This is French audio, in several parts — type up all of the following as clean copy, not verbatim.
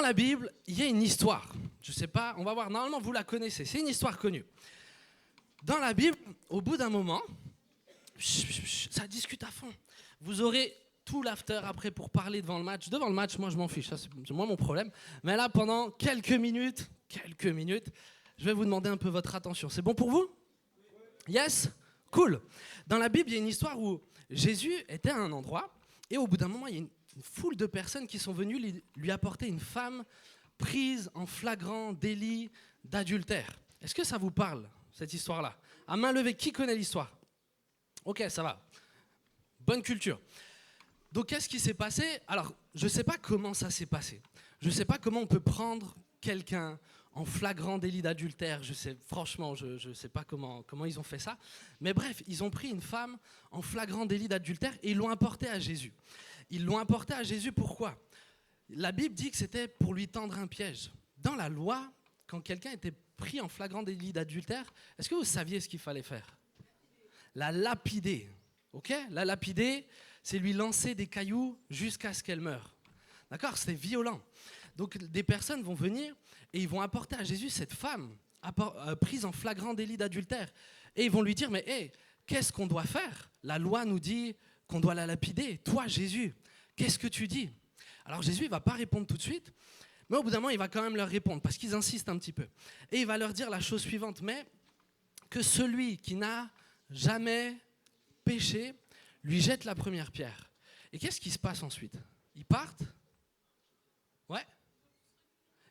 la Bible, il y a une histoire. Je ne sais pas, on va voir, normalement vous la connaissez, c'est une histoire connue. Dans la Bible, au bout d'un moment, ça discute à fond. Vous aurez tout l'after après pour parler devant le match. Devant le match, moi je m'en fiche, ça c'est moi mon problème. Mais là, pendant quelques minutes, je vais vous demander un peu votre attention. C'est bon pour vous? Yes? Cool. Dans la Bible, il y a une histoire où Jésus était à un endroit et au bout d'un moment, il y a une foule de personnes qui sont venues lui apporter une femme prise en flagrant délit d'adultère. Est-ce que ça vous parle, cette histoire-là? À main levée, qui connaît l'histoire? Ok, ça va. Bonne culture. Donc, qu'est-ce qui s'est passé? Alors, je ne sais pas comment ça s'est passé. Je ne sais pas comment on peut prendre quelqu'un en flagrant délit d'adultère. Franchement, je ne sais pas comment ils ont fait ça. Mais bref, ils ont pris une femme en flagrant délit d'adultère et ils l'ont apportée à Jésus. Ils l'ont apportée à Jésus, pourquoi? La Bible dit que c'était pour lui tendre un piège. Dans la loi, quand quelqu'un était pris en flagrant délit d'adultère, est-ce que vous saviez ce qu'il fallait faire? La lapider. Ok? La lapider, c'est lui lancer des cailloux jusqu'à ce qu'elle meure. D'accord? C'est violent. Donc des personnes vont venir et ils vont apporter à Jésus cette femme prise en flagrant délit d'adultère. Et ils vont lui dire, mais hey, qu'est-ce qu'on doit faire? La loi nous dit qu'on doit la lapider. Toi, Jésus, qu'est-ce que tu dis? Alors Jésus ne va pas répondre tout de suite, mais au bout d'un moment, il va quand même leur répondre, parce qu'ils insistent un petit peu. Et il va leur dire la chose suivante, mais que celui qui n'a jamais péché lui jette la première pierre. Et qu'est-ce qui se passe ensuite? Ils partent? Ouais.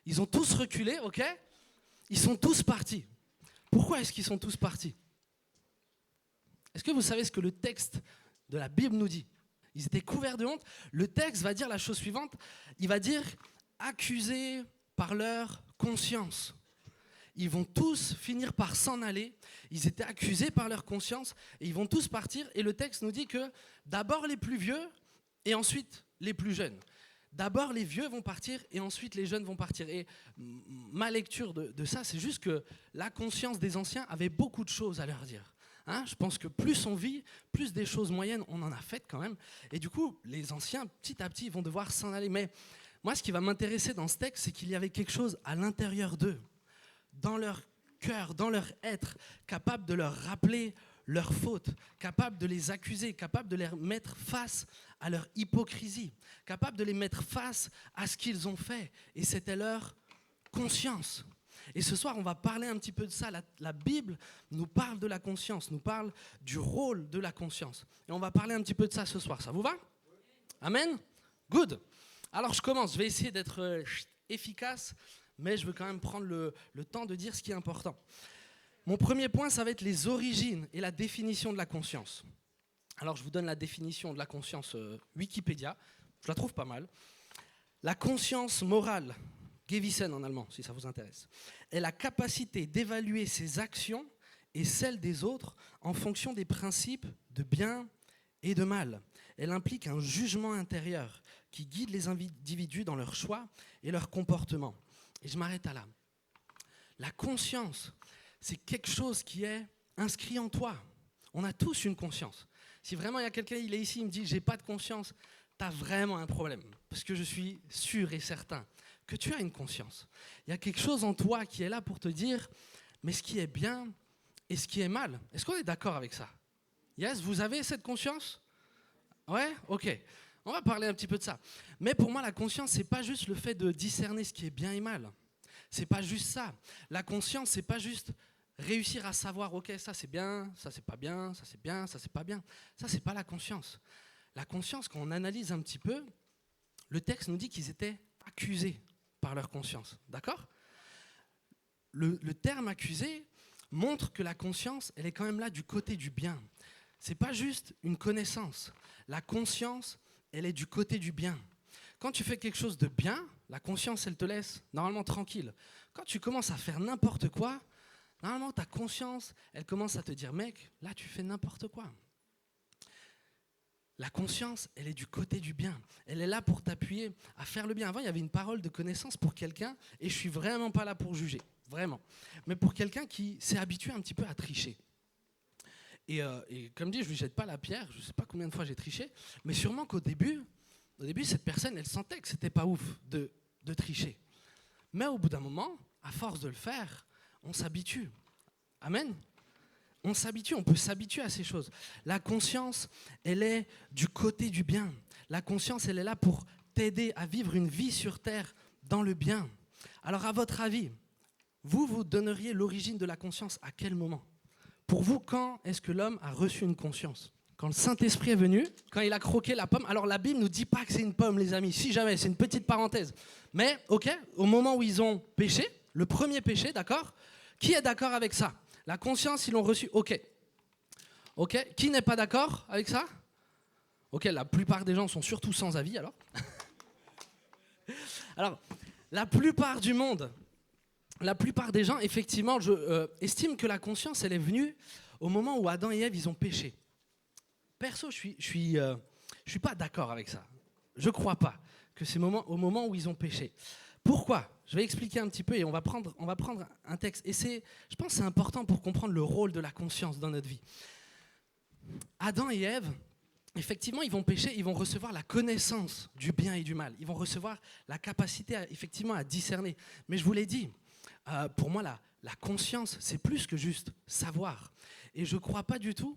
Ils ont tous reculé, ok? Ils sont tous partis. Pourquoi est-ce qu'ils sont tous partis? Est-ce que vous savez ce que le texte de la Bible nous dit? Ils étaient couverts de honte. Le texte va dire la chose suivante. Il va dire accusés par leur conscience. Ils vont tous finir par s'en aller. Ils étaient accusés par leur conscience et ils vont tous partir. Et le texte nous dit que d'abord les plus vieux et ensuite les plus jeunes. D'abord les vieux vont partir et ensuite les jeunes vont partir. Et ma lecture de ça, c'est juste que la conscience des anciens avait beaucoup de choses à leur dire. Hein, je pense que plus on vit, plus des choses moyennes, on en a faites quand même. Et du coup, les anciens, petit à petit, vont devoir s'en aller. Mais moi, ce qui va m'intéresser dans ce texte, c'est qu'il y avait quelque chose à l'intérieur d'eux, dans leur cœur, dans leur être, capable de leur rappeler leurs fautes, capable de les accuser, capable de les mettre face à leur hypocrisie, capable de les mettre face à ce qu'ils ont fait. Et c'était leur conscience. Et ce soir, on va parler un petit peu de ça. La Bible nous parle de la conscience, nous parle du rôle de la conscience. Et on va parler un petit peu de ça ce soir. Ça vous va? Amen? Good. Alors, je commence. Je vais essayer d'être efficace, mais je veux quand même prendre le temps de dire ce qui est important. Mon premier point, ça va être les origines et la définition de la conscience. Alors, je vous donne la définition de la conscience Wikipédia. Je la trouve pas mal. La conscience morale, Gewissen en allemand, si ça vous intéresse, est la capacité d'évaluer ses actions et celles des autres en fonction des principes de bien et de mal. Elle implique un jugement intérieur qui guide les individus dans leurs choix et leurs comportements. Et je m'arrête à là. La conscience, c'est quelque chose qui est inscrit en toi. On a tous une conscience. Si vraiment il y a quelqu'un, il est ici, il me dit « j'ai pas de conscience », tu as vraiment un problème. Parce que je suis sûr et certain que tu as une conscience. Il y a quelque chose en toi qui est là pour te dire mais ce qui est bien et ce qui est mal. Est-ce qu'on est d'accord avec ça? Yes, vous avez cette conscience? Ouais? Ok. On va parler un petit peu de ça. Mais pour moi, la conscience, c'est pas juste le fait de discerner ce qui est bien et mal. C'est pas juste ça. La conscience, c'est pas juste réussir à savoir ok, ça c'est bien, ça c'est pas bien, ça c'est bien, ça c'est pas bien. Ça, c'est pas la conscience. La conscience, quand on analyse un petit peu, le texte nous dit qu'ils étaient accusés par leur conscience. D'accord? Le terme accusé montre que la conscience, elle est quand même là du côté du bien. C'est pas juste une connaissance. La conscience, elle est du côté du bien. Quand tu fais quelque chose de bien, la conscience, elle te laisse normalement tranquille. Quand tu commences à faire n'importe quoi, normalement ta conscience, elle commence à te dire mec, là tu fais n'importe quoi. La conscience, elle est du côté du bien. Elle est là pour t'appuyer à faire le bien. Avant, il y avait une parole de connaissance pour quelqu'un, et je suis vraiment pas là pour juger, vraiment. Mais pour quelqu'un qui s'est habitué un petit peu à tricher. Et comme dit, je lui jette pas la pierre, je sais pas combien de fois j'ai triché, mais sûrement qu'au début, cette personne, elle sentait que c'était pas ouf de tricher. Mais au bout d'un moment, à force de le faire, on s'habitue. Amen. On s'habitue, on peut s'habituer à ces choses. La conscience, elle est du côté du bien. La conscience, elle est là pour t'aider à vivre une vie sur terre dans le bien. Alors, à votre avis, vous donneriez l'origine de la conscience à quel moment? Pour vous, quand est-ce que l'homme a reçu une conscience? Quand le Saint-Esprit est venu, quand il a croqué la pomme. Alors, la Bible ne nous dit pas que c'est une pomme, les amis. Si jamais, c'est une petite parenthèse. Mais, ok, au moment où ils ont péché, le premier péché, d'accord? Qui est d'accord avec ça? La conscience, ils l'ont reçue, ok. Ok, qui n'est pas d'accord avec ça? Ok, la plupart des gens sont surtout sans avis, alors. Alors, la plupart du monde, la plupart des gens, effectivement, estiment que la conscience, elle est venue au moment où Adam et Ève, ils ont péché. Perso, je suis pas d'accord avec ça. Je crois pas que c'est au moment où ils ont péché. Pourquoi? Je vais expliquer un petit peu et on va prendre un texte. Et je pense que c'est important pour comprendre le rôle de la conscience dans notre vie. Adam et Ève, effectivement, ils vont pécher, ils vont recevoir la connaissance du bien et du mal. Ils vont recevoir la capacité, effectivement, à discerner. Mais je vous l'ai dit, pour moi, la conscience, c'est plus que juste savoir. Et je ne crois pas du tout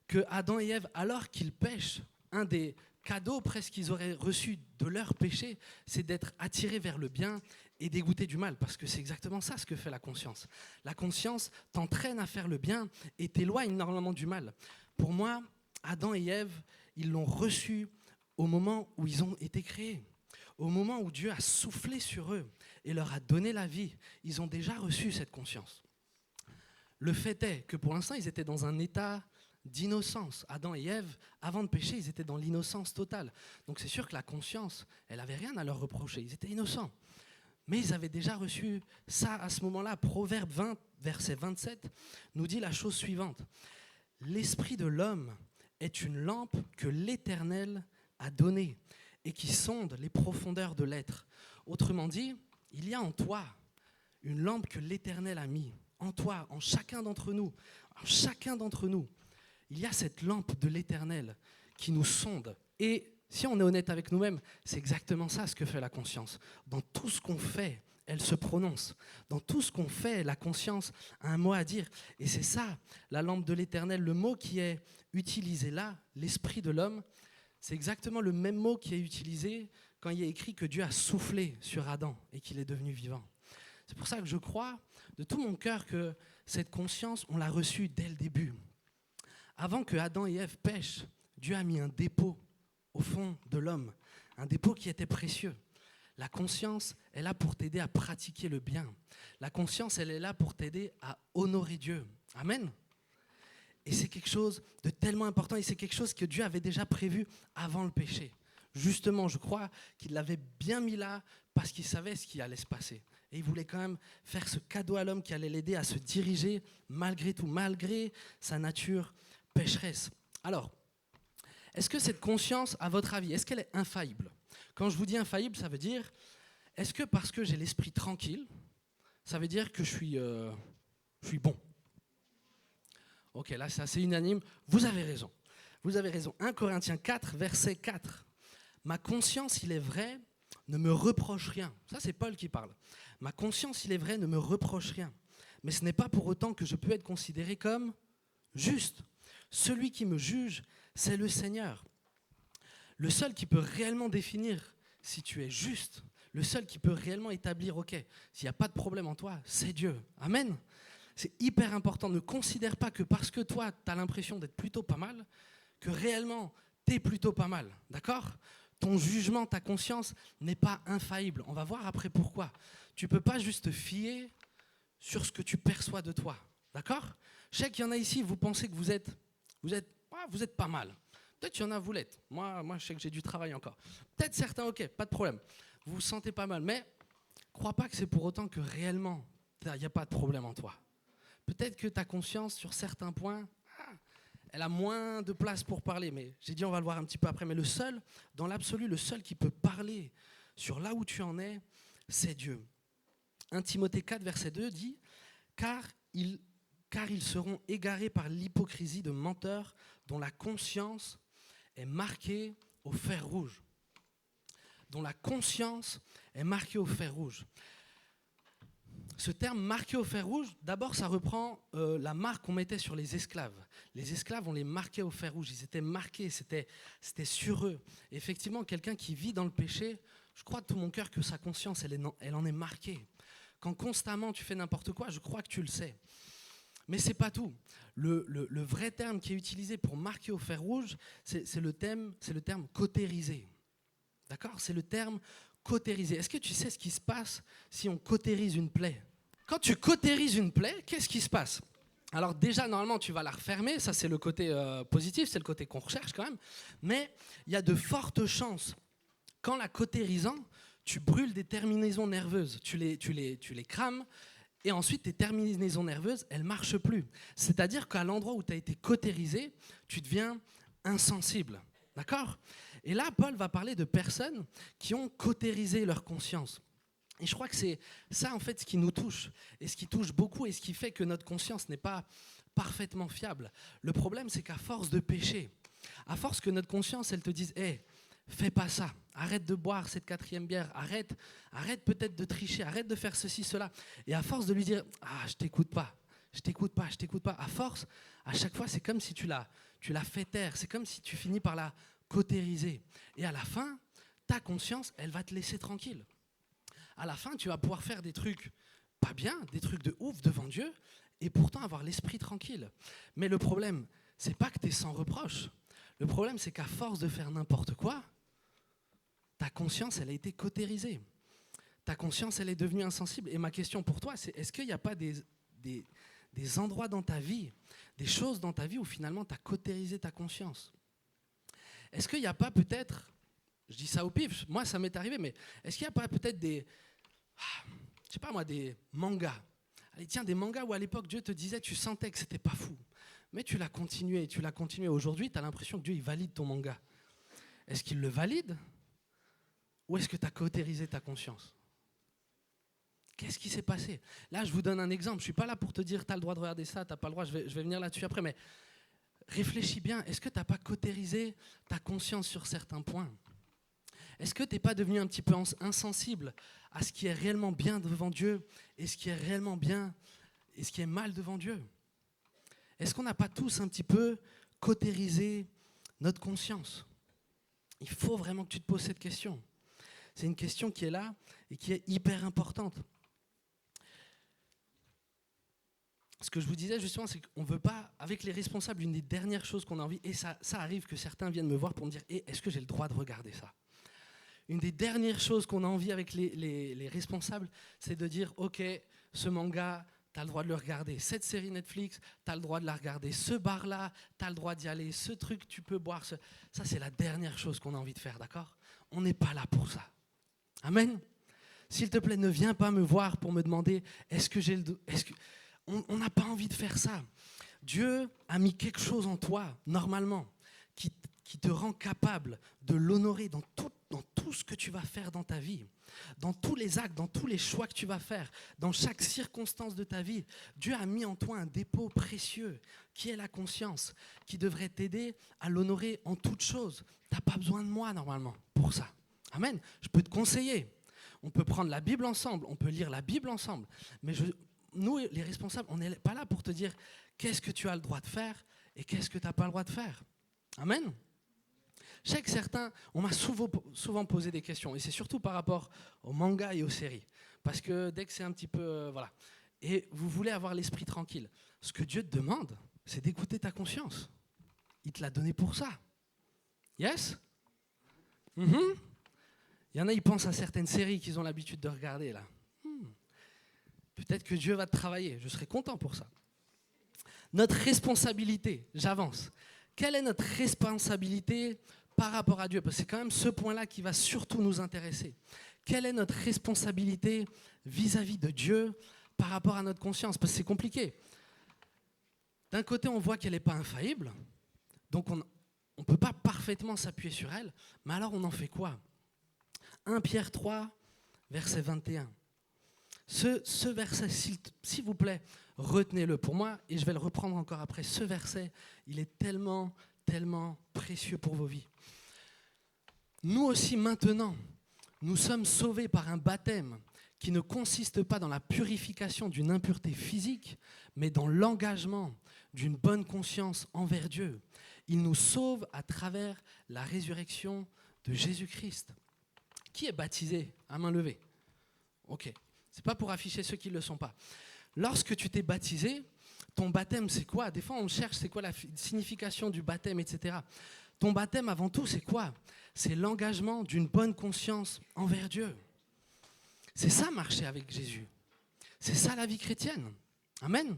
que Adam et Ève, alors qu'ils pêchent, un des cadeaux presque qu'ils auraient reçus de leur péché, c'est d'être attirés vers le bien et dégoûtés du mal. Parce que c'est exactement ça ce que fait la conscience. La conscience t'entraîne à faire le bien et t'éloigne normalement du mal. Pour moi, Adam et Ève, ils l'ont reçu au moment où ils ont été créés. Au moment où Dieu a soufflé sur eux et leur a donné la vie, ils ont déjà reçu cette conscience. Le fait est que pour l'instant, ils étaient dans un état d'innocence. Adam et Ève, avant de pécher, ils étaient dans l'innocence totale. Donc c'est sûr que la conscience, elle n'avait rien à leur reprocher. Ils étaient innocents. Mais ils avaient déjà reçu ça à ce moment-là. Proverbe 20, verset 27, nous dit la chose suivante. L'esprit de l'homme est une lampe que l'Éternel a donnée et qui sonde les profondeurs de l'être. Autrement dit, il y a en toi une lampe que l'Éternel a mis. En toi, en chacun d'entre nous. En chacun d'entre nous. Il y a cette lampe de l'Éternel qui nous sonde. Et si on est honnête avec nous-mêmes, c'est exactement ça ce que fait la conscience. Dans tout ce qu'on fait, elle se prononce. Dans tout ce qu'on fait, la conscience a un mot à dire. Et c'est ça, la lampe de l'Éternel. Le mot qui est utilisé là, l'esprit de l'homme, c'est exactement le même mot qui est utilisé quand il est écrit que Dieu a soufflé sur Adam et qu'il est devenu vivant. C'est pour ça que je crois de tout mon cœur que cette conscience, on l'a reçue dès le début. Avant que Adam et Ève pêchent, Dieu a mis un dépôt au fond de l'homme, un dépôt qui était précieux. La conscience est là pour t'aider à pratiquer le bien. La conscience, elle est là pour t'aider à honorer Dieu. Amen. Et c'est quelque chose de tellement important et c'est quelque chose que Dieu avait déjà prévu avant le péché. Justement, je crois qu'il l'avait bien mis là parce qu'il savait ce qui allait se passer. Et il voulait quand même faire ce cadeau à l'homme qui allait l'aider à se diriger malgré tout, malgré sa nature pécheresse. Alors, est-ce que cette conscience, à votre avis, est-ce qu'elle est infaillible? Quand je vous dis infaillible, ça veut dire, est-ce que parce que j'ai l'esprit tranquille, ça veut dire que je suis bon? Ok, là c'est assez unanime. Vous avez raison. Vous avez raison. 1 Corinthiens 4, verset 4. Ma conscience, il est vrai, ne me reproche rien. Ça, c'est Paul qui parle. Ma conscience, il est vrai, ne me reproche rien. Mais ce n'est pas pour autant que je peux être considéré comme juste. Celui qui me juge, c'est le Seigneur. Le seul qui peut réellement définir si tu es juste, le seul qui peut réellement établir, ok, s'il n'y a pas de problème en toi, c'est Dieu. Amen. C'est hyper important. Ne considère pas que parce que toi, tu as l'impression d'être plutôt pas mal, que réellement, tu es plutôt pas mal. D'accord ? Ton jugement, ta conscience n'est pas infaillible. On va voir après pourquoi. Tu ne peux pas juste te fier sur ce que tu perçois de toi. D'accord ? Je sais qu'il y en a ici, vous pensez que vous êtes pas mal. Peut-être qu'il y en a, vous l'êtes. Moi, je sais que j'ai du travail encore. Peut-être certains, ok, pas de problème. Vous vous sentez pas mal, mais crois pas que c'est pour autant que réellement, il n'y a pas de problème en toi. Peut-être que ta conscience, sur certains points, elle a moins de place pour parler, mais j'ai dit on va le voir un petit peu après. Mais le seul, dans l'absolu, le seul qui peut parler sur là où tu en es, c'est Dieu. 1 Timothée 4, verset 2 dit « Car ils seront égarés par l'hypocrisie de menteurs dont la conscience est marquée au fer rouge. » Dont la conscience est marquée au fer rouge. Ce terme marqué au fer rouge, d'abord ça reprend la marque qu'on mettait sur les esclaves. Les esclaves, on les marquait au fer rouge, ils étaient marqués, c'était sur eux. Et effectivement, quelqu'un qui vit dans le péché, je crois de tout mon cœur que sa conscience, elle en est marquée. Quand constamment tu fais n'importe quoi, je crois que tu le sais. Mais c'est pas tout. Le vrai terme qui est utilisé pour marquer au fer rouge, c'est le terme cautérisé. D'accord ? C'est le terme cautérisé. Est-ce que tu sais ce qui se passe si on cautérise une plaie ? Quand tu cautérises une plaie, qu'est-ce qui se passe ? Alors déjà, normalement, tu vas la refermer. Ça, c'est le côté positif, c'est le côté qu'on recherche quand même. Mais il y a de fortes chances qu'en la cautérisant, tu brûles des terminaisons nerveuses. Tu les crames. Et ensuite, tes terminaisons nerveuses, elles ne marchent plus. C'est-à-dire qu'à l'endroit où tu as été cautérisé, tu deviens insensible. D'accord ? Et là, Paul va parler de personnes qui ont cautérisé leur conscience. Et je crois que c'est ça, en fait, ce qui nous touche, et ce qui touche beaucoup, et ce qui fait que notre conscience n'est pas parfaitement fiable. Le problème, c'est qu'à force de pécher, à force que notre conscience, elle te dise « Hey, fais pas ça, arrête de boire cette 4e bière, arrête peut-être de tricher, arrête de faire ceci, cela. » Et à force de lui dire « Ah, je t'écoute pas, à force, à chaque fois, c'est comme si tu l'as fait taire, c'est comme si tu finis par la cautériser. Et à la fin, ta conscience, elle va te laisser tranquille. À la fin, tu vas pouvoir faire des trucs pas bien, des trucs de ouf devant Dieu, et pourtant avoir l'esprit tranquille. Mais le problème, c'est pas que tu es sans reproche. Le problème, c'est qu'à force de faire n'importe quoi, ta conscience, elle a été cautérisée. Ta conscience, elle est devenue insensible. Et ma question pour toi, c'est est-ce qu'il n'y a pas des endroits dans ta vie, des choses dans ta vie où finalement tu as cautérisé ta conscience ? Est-ce qu'il n'y a pas peut-être, je dis ça au pif, moi ça m'est arrivé, mais est-ce qu'il n'y a pas peut-être des mangas ? Allez, tiens, des mangas où à l'époque Dieu te disait, tu sentais que c'était pas fou, mais tu l'as continué. Aujourd'hui, tu as l'impression que Dieu il valide ton manga. Est-ce qu'il le valide ? Ou est-ce que tu as cautérisé ta conscience ? Qu'est-ce qui s'est passé ? Là, je vous donne un exemple. Je ne suis pas là pour te dire, tu as le droit de regarder ça, tu n'as pas le droit, je vais venir là-dessus après, mais réfléchis bien. Est-ce que tu n'as pas cautérisé ta conscience sur certains points ? Est-ce que tu n'es pas devenu un petit peu insensible à ce qui est réellement bien devant Dieu et ce qui est réellement bien et ce qui est mal devant Dieu ? Est-ce qu'on n'a pas tous un petit peu cautérisé notre conscience ? Il faut vraiment que tu te poses cette question. C'est une question qui est là et qui est hyper importante. Ce que je vous disais justement, c'est qu'on ne veut pas, avec les responsables, une des dernières choses qu'on a envie, et ça arrive que certains viennent me voir pour me dire est-ce que j'ai le droit de regarder ça ? Une des dernières choses qu'on a envie avec les responsables, c'est de dire ok, ce manga, tu as le droit de le regarder. Cette série Netflix, tu as le droit de la regarder. Ce bar-là, tu as le droit d'y aller. Ce truc, tu peux boire. Ça, c'est la dernière chose qu'on a envie de faire, d'accord ? On n'est pas là pour ça. Amen. S'il te plaît, ne viens pas me voir pour me demander est-ce que j'ai le... On n'a pas envie de faire ça. Dieu a mis quelque chose en toi, normalement, qui te rend capable de l'honorer dans tout ce que tu vas faire dans ta vie, dans tous les actes, dans tous les choix que tu vas faire, dans chaque circonstance de ta vie. Dieu a mis en toi un dépôt précieux, qui est la conscience, qui devrait t'aider à l'honorer en toutes choses. Tu n'as pas besoin de moi, normalement, pour ça. Amen. Je peux te conseiller. On peut prendre la Bible ensemble, on peut lire la Bible ensemble, mais nous, les responsables, on n'est pas là pour te dire qu'est-ce que tu as le droit de faire et qu'est-ce que tu n'as pas le droit de faire. Amen. Je sais que certains, on m'a souvent posé des questions, et c'est surtout par rapport aux mangas et aux séries, parce que dès que c'est un petit peu... voilà. Et vous voulez avoir l'esprit tranquille. Ce que Dieu te demande, c'est d'écouter ta conscience. Il te l'a donné pour ça. Yes ? Il y en a, ils pensent à certaines séries qu'ils ont l'habitude de regarder, là. Peut-être que Dieu va te travailler. Je serai content pour ça. Notre responsabilité, j'avance. Quelle est notre responsabilité par rapport à Dieu ? Parce que c'est quand même ce point-là qui va surtout nous intéresser. Quelle est notre responsabilité vis-à-vis de Dieu par rapport à notre conscience ? Parce que c'est compliqué. D'un côté, on voit qu'elle n'est pas infaillible, donc on ne peut pas parfaitement s'appuyer sur elle, mais alors on en fait quoi ? 1 Pierre 3, verset 21. Ce verset, s'il vous plaît, retenez-le pour moi, et je vais le reprendre encore après. Ce verset, il est tellement, tellement précieux pour vos vies. Nous aussi maintenant, nous sommes sauvés par un baptême qui ne consiste pas dans la purification d'une impureté physique, mais dans l'engagement d'une bonne conscience envers Dieu. Il nous sauve à travers la résurrection de Jésus-Christ. Qui est baptisé à main levée? Ok, c'est pas pour afficher ceux qui ne le sont pas. Lorsque tu t'es baptisé, ton baptême c'est quoi? Des fois on cherche c'est quoi la signification du baptême, etc. Ton baptême avant tout c'est quoi? C'est l'engagement d'une bonne conscience envers Dieu. C'est ça marcher avec Jésus. C'est ça la vie chrétienne. Amen.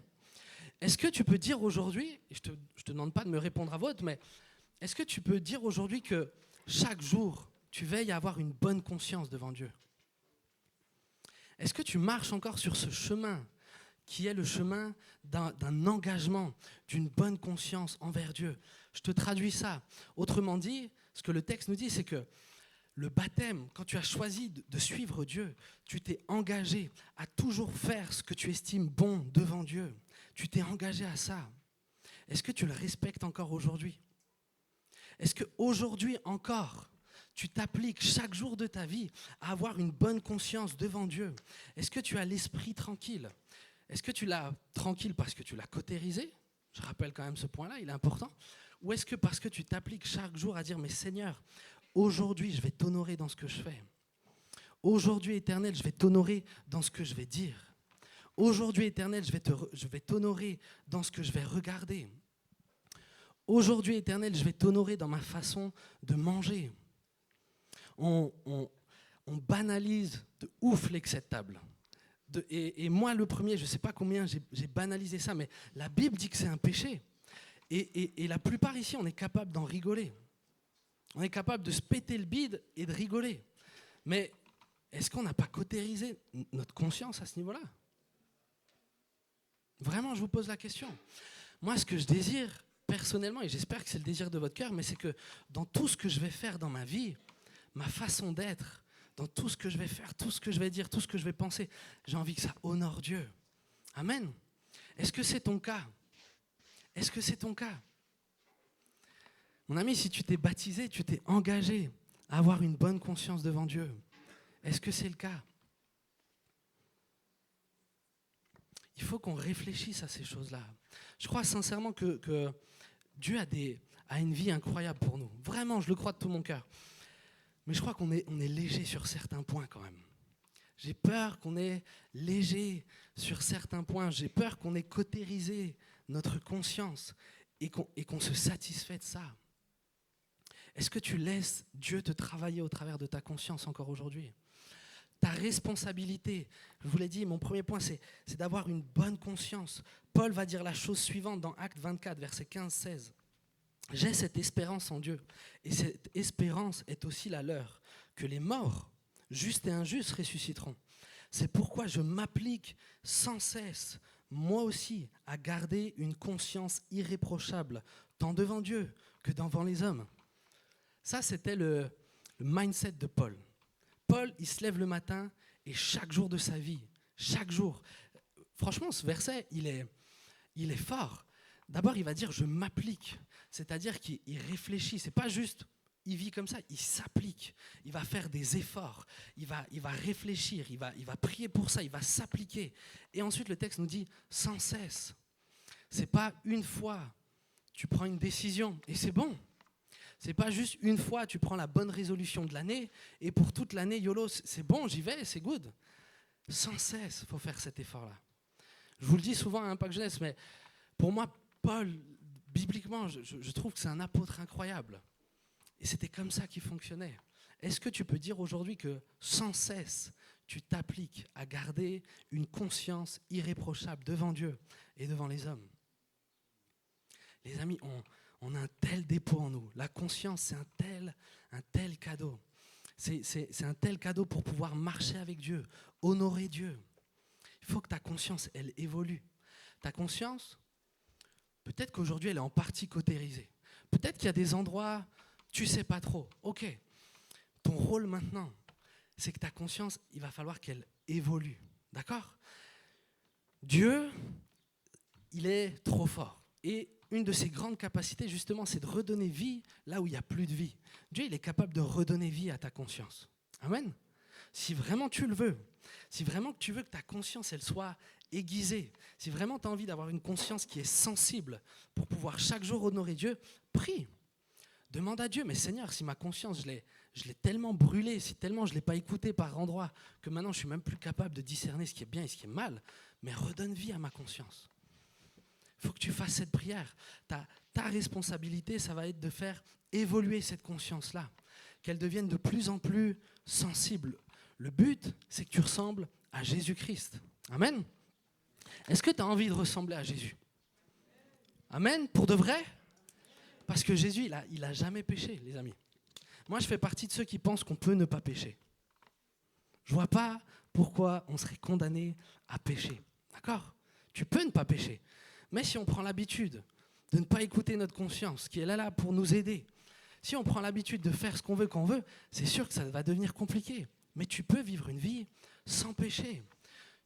Est-ce que tu peux dire aujourd'hui, et je te demande pas de me répondre à votre, mais est-ce que tu peux dire aujourd'hui que chaque jour, tu veilles à avoir une bonne conscience devant Dieu? Est-ce que tu marches encore sur ce chemin qui est le chemin d'un engagement, d'une bonne conscience envers Dieu? Je te traduis ça. Autrement dit, ce que le texte nous dit, c'est que le baptême, quand tu as choisi de suivre Dieu, tu t'es engagé à toujours faire ce que tu estimes bon devant Dieu. Tu t'es engagé à ça. Est-ce que tu le respectes encore aujourd'hui? Est-ce qu'aujourd'hui encore, tu t'appliques chaque jour de ta vie à avoir une bonne conscience devant Dieu? Est-ce que tu as l'esprit tranquille? Est-ce que tu l'as tranquille parce que tu l'as cautérisé? Je rappelle quand même ce point-là, il est important. Ou est-ce que parce que tu t'appliques chaque jour à dire « Mais Seigneur, aujourd'hui, je vais t'honorer dans ce que je fais. Aujourd'hui, Éternel, je vais t'honorer dans ce que je vais dire. Aujourd'hui, Éternel, je vais t'honorer dans ce que je vais regarder. Aujourd'hui, Éternel, je vais t'honorer dans ma façon de manger. » On banalise de ouf l'acceptable. Et moi, le premier, je ne sais pas combien j'ai banalisé ça, mais la Bible dit que c'est un péché. Et la plupart ici, on est capable d'en rigoler. On est capable de se péter le bide et de rigoler. Mais est-ce qu'on n'a pas cautérisé notre conscience à ce niveau-là? Vraiment, je vous pose la question. Moi, ce que je désire personnellement, et j'espère que c'est le désir de votre cœur, mais c'est que dans tout ce que je vais faire dans ma vie, ma façon d'être, dans tout ce que je vais faire, tout ce que je vais dire, tout ce que je vais penser, j'ai envie que ça honore Dieu. Amen. Est-ce que c'est ton cas? Est-ce que c'est ton cas? Mon ami, si tu t'es baptisé, tu t'es engagé à avoir une bonne conscience devant Dieu. Est-ce que c'est le cas? Il faut qu'on réfléchisse à ces choses-là. Je crois sincèrement que Dieu a une vie incroyable pour nous. Vraiment, je le crois de tout mon cœur. Mais je crois qu'on est léger sur certains points quand même. J'ai peur qu'on est léger sur certains points. J'ai peur qu'on ait cautérisé notre conscience et qu'on se satisfait de ça. Est-ce que tu laisses Dieu te travailler au travers de ta conscience encore aujourd'hui? Ta responsabilité, je vous l'ai dit, mon premier point, c'est d'avoir une bonne conscience. Paul va dire la chose suivante dans Actes 24, versets 15-16. « J'ai cette espérance en Dieu, et cette espérance est aussi la leur, que les morts, justes et injustes, ressusciteront. C'est pourquoi je m'applique sans cesse, moi aussi, à garder une conscience irréprochable, tant devant Dieu que devant les hommes. » Ça, c'était le mindset de Paul. Paul, il se lève le matin et chaque jour de sa vie, chaque jour, franchement, ce verset, il est fort. D'abord, il va dire « je m'applique », c'est-à-dire qu'il réfléchit. C'est pas juste, il vit comme ça, il s'applique. Il va faire des efforts, il va réfléchir, il va prier pour ça, il va s'appliquer. Et ensuite, le texte nous dit « sans cesse ». C'est pas une fois, tu prends une décision et c'est bon. C'est pas juste une fois, tu prends la bonne résolution de l'année et pour toute l'année, YOLO, c'est bon, j'y vais, c'est good. Sans cesse, il faut faire cet effort-là. Je vous le dis souvent à Impact Jeunesse, mais pour moi, Paul, bibliquement, je trouve que c'est un apôtre incroyable. Et c'était comme ça qu'il fonctionnait. Est-ce que tu peux dire aujourd'hui que sans cesse, tu t'appliques à garder une conscience irréprochable devant Dieu et devant les hommes? Les amis, on a un tel dépôt en nous. La conscience, c'est un tel cadeau. C'est un tel cadeau pour pouvoir marcher avec Dieu, honorer Dieu. Il faut que ta conscience, elle évolue. Ta conscience, peut-être qu'aujourd'hui, elle est en partie cautérisée. Peut-être qu'il y a des endroits, tu ne sais pas trop. Ok, ton rôle maintenant, c'est que ta conscience, il va falloir qu'elle évolue. D'accord? Dieu, il est trop fort. Et une de ses grandes capacités, justement, c'est de redonner vie là où il n'y a plus de vie. Dieu, il est capable de redonner vie à ta conscience. Amen. si vraiment tu le veux, si vraiment que tu veux que ta conscience elle soit aiguisée, si vraiment tu as envie d'avoir une conscience qui est sensible pour pouvoir chaque jour honorer Dieu, prie. Demande à Dieu, mais Seigneur, si ma conscience, je l'ai tellement brûlée, si tellement je ne l'ai pas écoutée par endroits, que maintenant je ne suis même plus capable de discerner ce qui est bien et ce qui est mal, mais redonne vie à ma conscience. Il faut que tu fasses cette prière. Ta responsabilité, ça va être de faire évoluer cette conscience-là, qu'elle devienne de plus en plus sensible. Le but, c'est que tu ressembles à Jésus-Christ. Amen. Est-ce que tu as envie de ressembler à Jésus? Amen. Pour de vrai? Parce que Jésus, il a jamais péché, les amis. Moi, je fais partie de ceux qui pensent qu'on peut ne pas pécher. Je ne vois pas pourquoi on serait condamné à pécher. D'accord? Tu peux ne pas pécher. Mais si on prend l'habitude de ne pas écouter notre conscience, qui est là pour nous aider, si on prend l'habitude de faire ce qu'on veut quand on veut, c'est sûr que ça va devenir compliqué. Mais tu peux vivre une vie sans péché.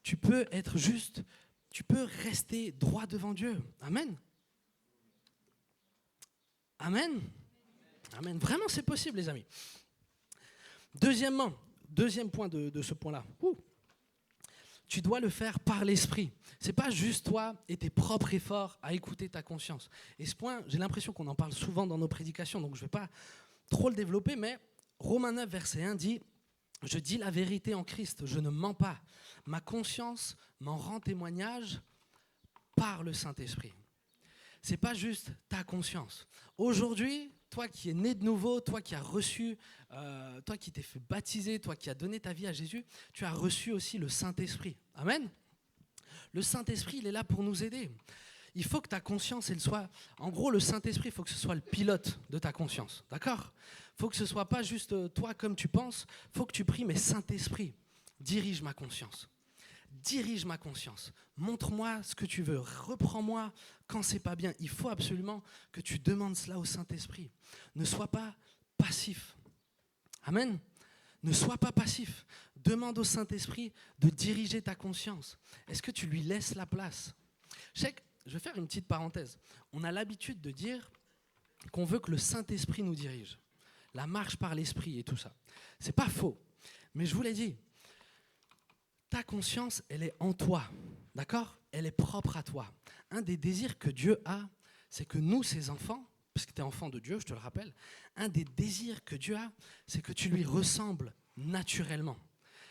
Tu peux être juste, tu peux rester droit devant Dieu. Amen. Amen. Amen. Vraiment, c'est possible, les amis. Deuxième point de ce point-là. Tu dois le faire par l'esprit. Ce n'est pas juste toi et tes propres efforts à écouter ta conscience. Et ce point, j'ai l'impression qu'on en parle souvent dans nos prédications, donc je ne vais pas trop le développer, mais Romains 9, verset 1 dit « Je dis la vérité en Christ, je ne mens pas. Ma conscience m'en rend témoignage par le Saint-Esprit. » Ce n'est pas juste ta conscience. Aujourd'hui, toi qui es né de nouveau, toi qui as reçu, toi qui t'es fait baptiser, toi qui as donné ta vie à Jésus, tu as reçu aussi le Saint-Esprit. Amen. Le Saint-Esprit, il est là pour nous aider. Il faut que ta conscience, elle soit... En gros, le Saint-Esprit, il faut que ce soit le pilote de ta conscience. D'accord? Il faut que ce ne soit pas juste toi comme tu penses. Il faut que tu pries, mais Saint-Esprit, dirige ma conscience. Dirige ma conscience. Montre-moi ce que tu veux. Reprends-moi quand c'est pas bien. Il faut absolument que tu demandes cela au Saint-Esprit. Ne sois pas passif. Amen. Ne sois pas passif. Demande au Saint-Esprit de diriger ta conscience. Est-ce que tu lui laisses la place? Je vais faire une petite parenthèse. On a l'habitude de dire qu'on veut que le Saint-Esprit nous dirige. La marche par l'Esprit et tout ça. C'est pas faux. Mais je vous l'ai dit, ta conscience, elle est en toi, d'accord? Elle est propre à toi. Un des désirs que Dieu a, c'est que nous, ses enfants, parce que tu es enfant de Dieu, je te le rappelle, un des désirs que Dieu a, c'est que tu lui ressembles naturellement.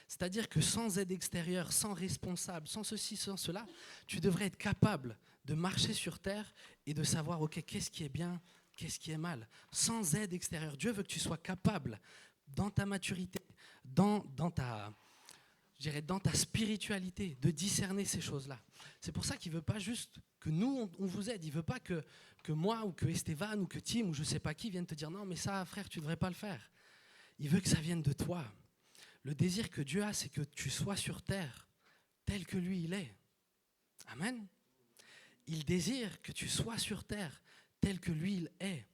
C'est-à-dire que sans aide extérieure, sans responsable, sans ceci, sans cela, tu devrais être capable de marcher sur terre et de savoir, ok, qu'est-ce qui est bien, qu'est-ce qui est mal. Sans aide extérieure, Dieu veut que tu sois capable, dans ta maturité, dans ta spiritualité, de discerner ces choses-là. C'est pour ça qu'il ne veut pas juste que nous, on vous aide. Il ne veut pas que moi ou que Esteban ou que Tim ou je ne sais pas qui viennent te dire « Non, mais ça, frère, tu ne devrais pas le faire. » Il veut que ça vienne de toi. Le désir que Dieu a, c'est que tu sois sur terre tel que lui, il est. Amen. Il désire que tu sois sur terre tel que lui, il est.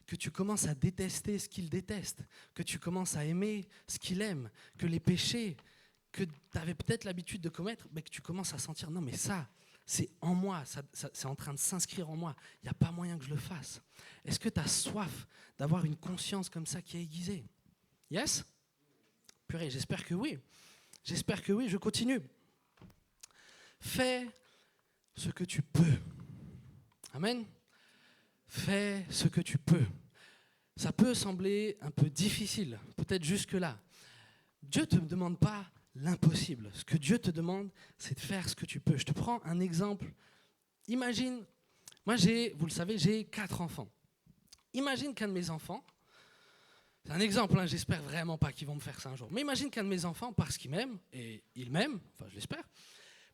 Que tu commences à détester ce qu'il déteste. Que tu commences à aimer ce qu'il aime. Que les péchés que tu avais peut-être l'habitude de commettre, mais que tu commences à sentir, non mais ça, c'est en moi, c'est en train de s'inscrire en moi, il n'y a pas moyen que je le fasse. Est-ce que tu as soif d'avoir une conscience comme ça qui est aiguisée? Yes? Purée, j'espère que oui. J'espère que oui, je continue. Fais ce que tu peux. Amen. Fais ce que tu peux. Ça peut sembler un peu difficile, peut-être jusque-là. Dieu ne te demande pas l'impossible. Ce que Dieu te demande, c'est de faire ce que tu peux. Je te prends un exemple. Imagine, moi vous le savez, j'ai 4 enfants. Imagine qu'un de mes enfants, c'est un exemple, j'espère vraiment pas qu'ils vont me faire ça un jour, mais imagine qu'un de mes enfants, parce qu'il m'aime, et il m'aime, enfin je l'espère,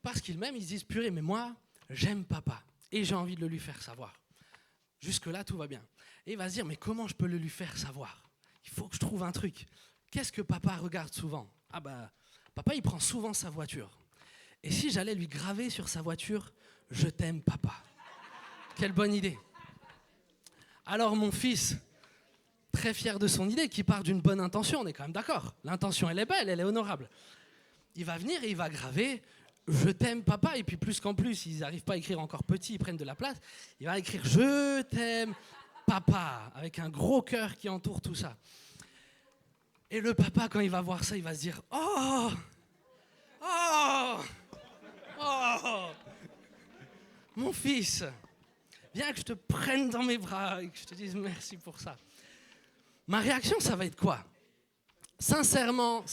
parce qu'il m'aime, ils se disent, purée, mais moi, j'aime papa, et j'ai envie de le lui faire savoir. Jusque-là, tout va bien. Et il va se dire, mais comment je peux le lui faire savoir? Il faut que je trouve un truc. Qu'est-ce que papa regarde souvent? Ah bah, papa, il prend souvent sa voiture. Et si j'allais lui graver sur sa voiture, « Je t'aime, papa ». Quelle bonne idée. Alors mon fils, très fier de son idée, qui part d'une bonne intention, on est quand même d'accord. L'intention, elle est belle, elle est honorable. Il va venir et il va graver « Je t'aime, papa ». Et puis plus qu'en plus, ils n'arrivent pas à écrire encore petit, ils prennent de la place. Il va écrire « Je t'aime, papa », avec un gros cœur qui entoure tout ça. Et le papa, quand il va voir ça, il va se dire, oh, oh, oh, mon fils, viens que je te prenne dans mes bras et que je te dise merci pour ça. Ma réaction, ça va être quoi? Sincèrement,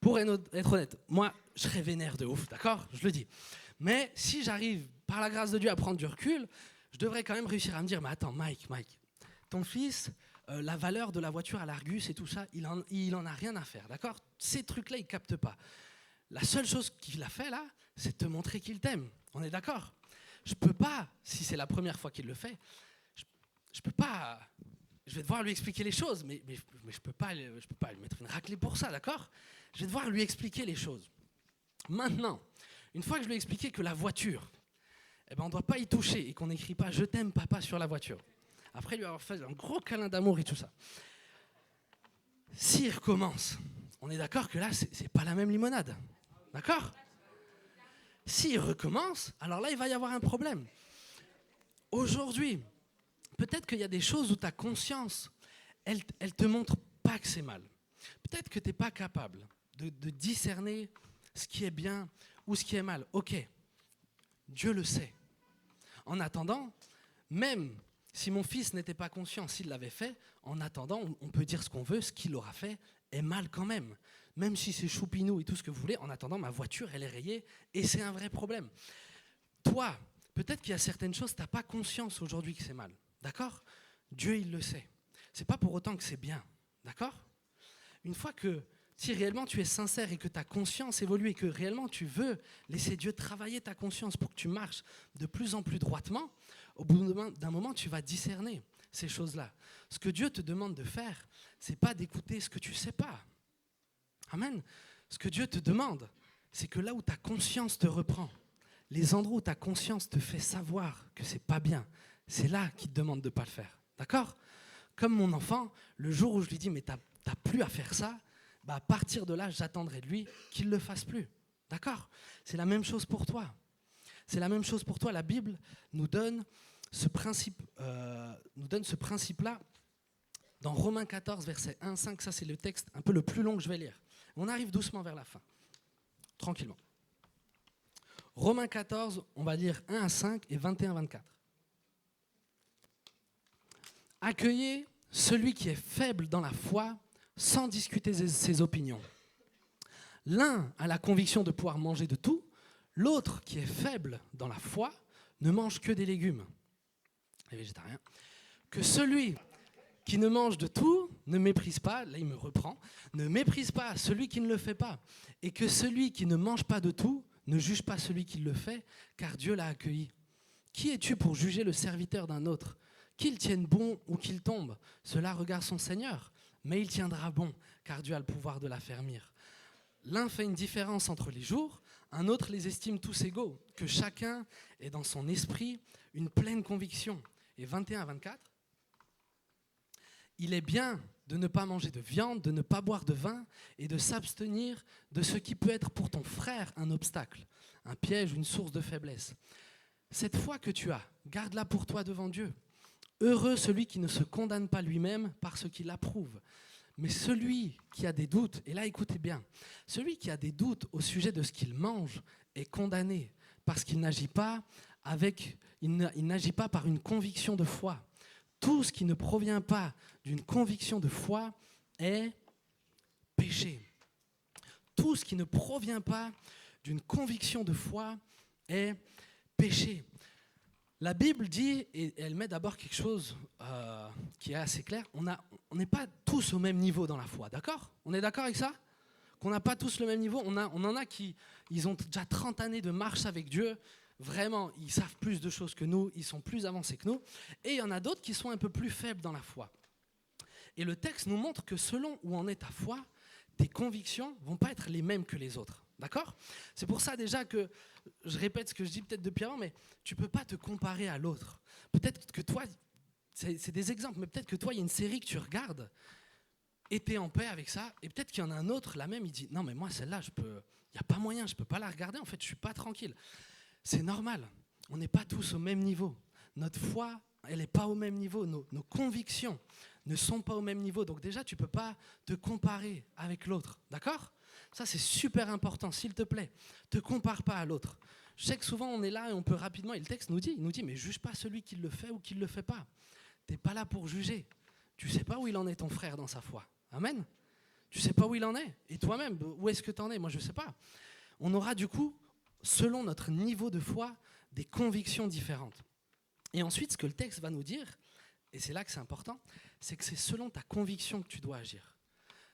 pour être honnête, moi, je serais vénère de ouf, d'accord? Je le dis. Mais si j'arrive, par la grâce de Dieu, à prendre du recul, je devrais quand même réussir à me dire, mais attends, Mike, ton fils, la valeur de la voiture à l'Argus et tout ça, il en a rien à faire, d'accord? Ces trucs-là, il ne capte pas. La seule chose qu'il a fait là, c'est de te montrer qu'il t'aime. On est d'accord? Je peux pas, si c'est la première fois qu'il le fait, je peux pas. Je vais devoir lui expliquer les choses, mais je peux pas lui mettre une raclée pour ça, d'accord? Je vais devoir lui expliquer les choses. Maintenant, une fois que je lui ai expliqué que la voiture, on ne doit pas y toucher et qu'on n'écrit pas « Je t'aime, papa » sur la voiture. Après lui avoir fait un gros câlin d'amour et tout ça. S'il recommence, on est d'accord que là, c'est pas la même limonade. D'accord? S'il recommence, alors là, il va y avoir un problème. Aujourd'hui, peut-être qu'il y a des choses où ta conscience, elle te montre pas que c'est mal. Peut-être que tu n'es pas capable de discerner ce qui est bien ou ce qui est mal. Ok, Dieu le sait. En attendant, même si mon fils n'était pas conscient, s'il l'avait fait, en attendant, on peut dire ce qu'on veut, ce qu'il aura fait est mal quand même. Même si c'est choupinou et tout ce que vous voulez, en attendant, ma voiture, elle est rayée et c'est un vrai problème. Toi, peut-être qu'il y a certaines choses, tu n'as pas conscience aujourd'hui que c'est mal. D'accord? Dieu, il le sait. C'est pas pour autant que c'est bien. D'accord? Une fois que, si réellement tu es sincère et que ta conscience évolue et que réellement tu veux laisser Dieu travailler ta conscience pour que tu marches de plus en plus droitement, au bout d'un moment, tu vas discerner ces choses-là. Ce que Dieu te demande de faire, c'est pas d'écouter ce que tu sais pas. Amen. Ce que Dieu te demande, c'est que là où ta conscience te reprend, les endroits où ta conscience te fait savoir que c'est pas bien, c'est là qu'il te demande de ne pas le faire. D'accord? Comme mon enfant, le jour où je lui dis « mais t'as plus à faire ça », à partir de là, j'attendrai de lui qu'il ne le fasse plus. D'accord? C'est la même chose pour toi. C'est la même chose pour toi. La Bible nous donne ce principe-là dans Romains 14, versets 1 à 5. Ça, c'est le texte un peu le plus long que je vais lire. On arrive doucement vers la fin. Tranquillement. Romains 14, on va lire 1 à 5 et 21-24. Accueillez celui qui est faible dans la foi sans discuter ses opinions. L'un a la conviction de pouvoir manger de tout, l'autre qui est faible dans la foi ne mange que des légumes. Les végétariens. Que celui qui ne mange de tout ne méprise pas, là il me reprend, ne méprise pas celui qui ne le fait pas. Et que celui qui ne mange pas de tout ne juge pas celui qui le fait, car Dieu l'a accueilli. Qui es-tu pour juger le serviteur d'un autre? Qu'il tienne bon ou qu'il tombe, cela regarde son Seigneur, mais il tiendra bon, car Dieu a le pouvoir de l'affermir. L'un fait une différence entre les jours, un autre les estime tous égaux, que chacun ait dans son esprit une pleine conviction. Et 21-24, il est bien de ne pas manger de viande, de ne pas boire de vin et de s'abstenir de ce qui peut être pour ton frère un obstacle, un piège ou une source de faiblesse. Cette foi que tu as, garde-la pour toi devant Dieu. Heureux celui qui ne se condamne pas lui-même par ce qu'il approuve. Mais celui qui a des doutes, et là écoutez bien, celui qui a des doutes au sujet de ce qu'il mange est condamné parce qu'il n'agit pas par une conviction de foi. Tout ce qui ne provient pas d'une conviction de foi est péché. Tout ce qui ne provient pas d'une conviction de foi est péché. La Bible dit, et elle met d'abord quelque chose qui est assez clair, on n'est pas tous au même niveau dans la foi, d'accord? On est d'accord avec ça? Qu'on n'a pas tous le même niveau. On en a qui ils ont déjà 30 années de marche avec Dieu, vraiment, ils savent plus de choses que nous, ils sont plus avancés que nous, et il y en a d'autres qui sont un peu plus faibles dans la foi. Et le texte nous montre que selon où en est ta foi, tes convictions ne vont pas être les mêmes que les autres. D'accord? C'est pour ça déjà que, je répète ce que je dis peut-être depuis avant, mais tu ne peux pas te comparer à l'autre. Peut-être que toi, c'est des exemples, mais peut-être que toi, il y a une série que tu regardes et tu es en paix avec ça, et peut-être qu'il y en a un autre, la même, il dit, non mais moi celle-là, il n'y a pas moyen, je ne peux pas la regarder, en fait, je ne suis pas tranquille. C'est normal, on n'est pas tous au même niveau. Notre foi, elle n'est pas au même niveau, nos convictions, ne sont pas au même niveau. Donc déjà, tu ne peux pas te comparer avec l'autre. D'accord ? Ça, c'est super important, s'il te plaît. Ne te compare pas à l'autre. Je sais que souvent, on est là et on peut rapidement, et le texte nous dit, mais juge pas celui qui le fait ou qui ne le fait pas. Tu n'es pas là pour juger. Tu ne sais pas où il en est ton frère dans sa foi. Amen. Tu ne sais pas où il en est. Et toi-même, où est-ce que tu en es ? Moi, je ne sais pas. On aura du coup, selon notre niveau de foi, des convictions différentes. Et ensuite, ce que le texte va nous dire, et c'est là que c'est important, c'est que c'est selon ta conviction que tu dois agir.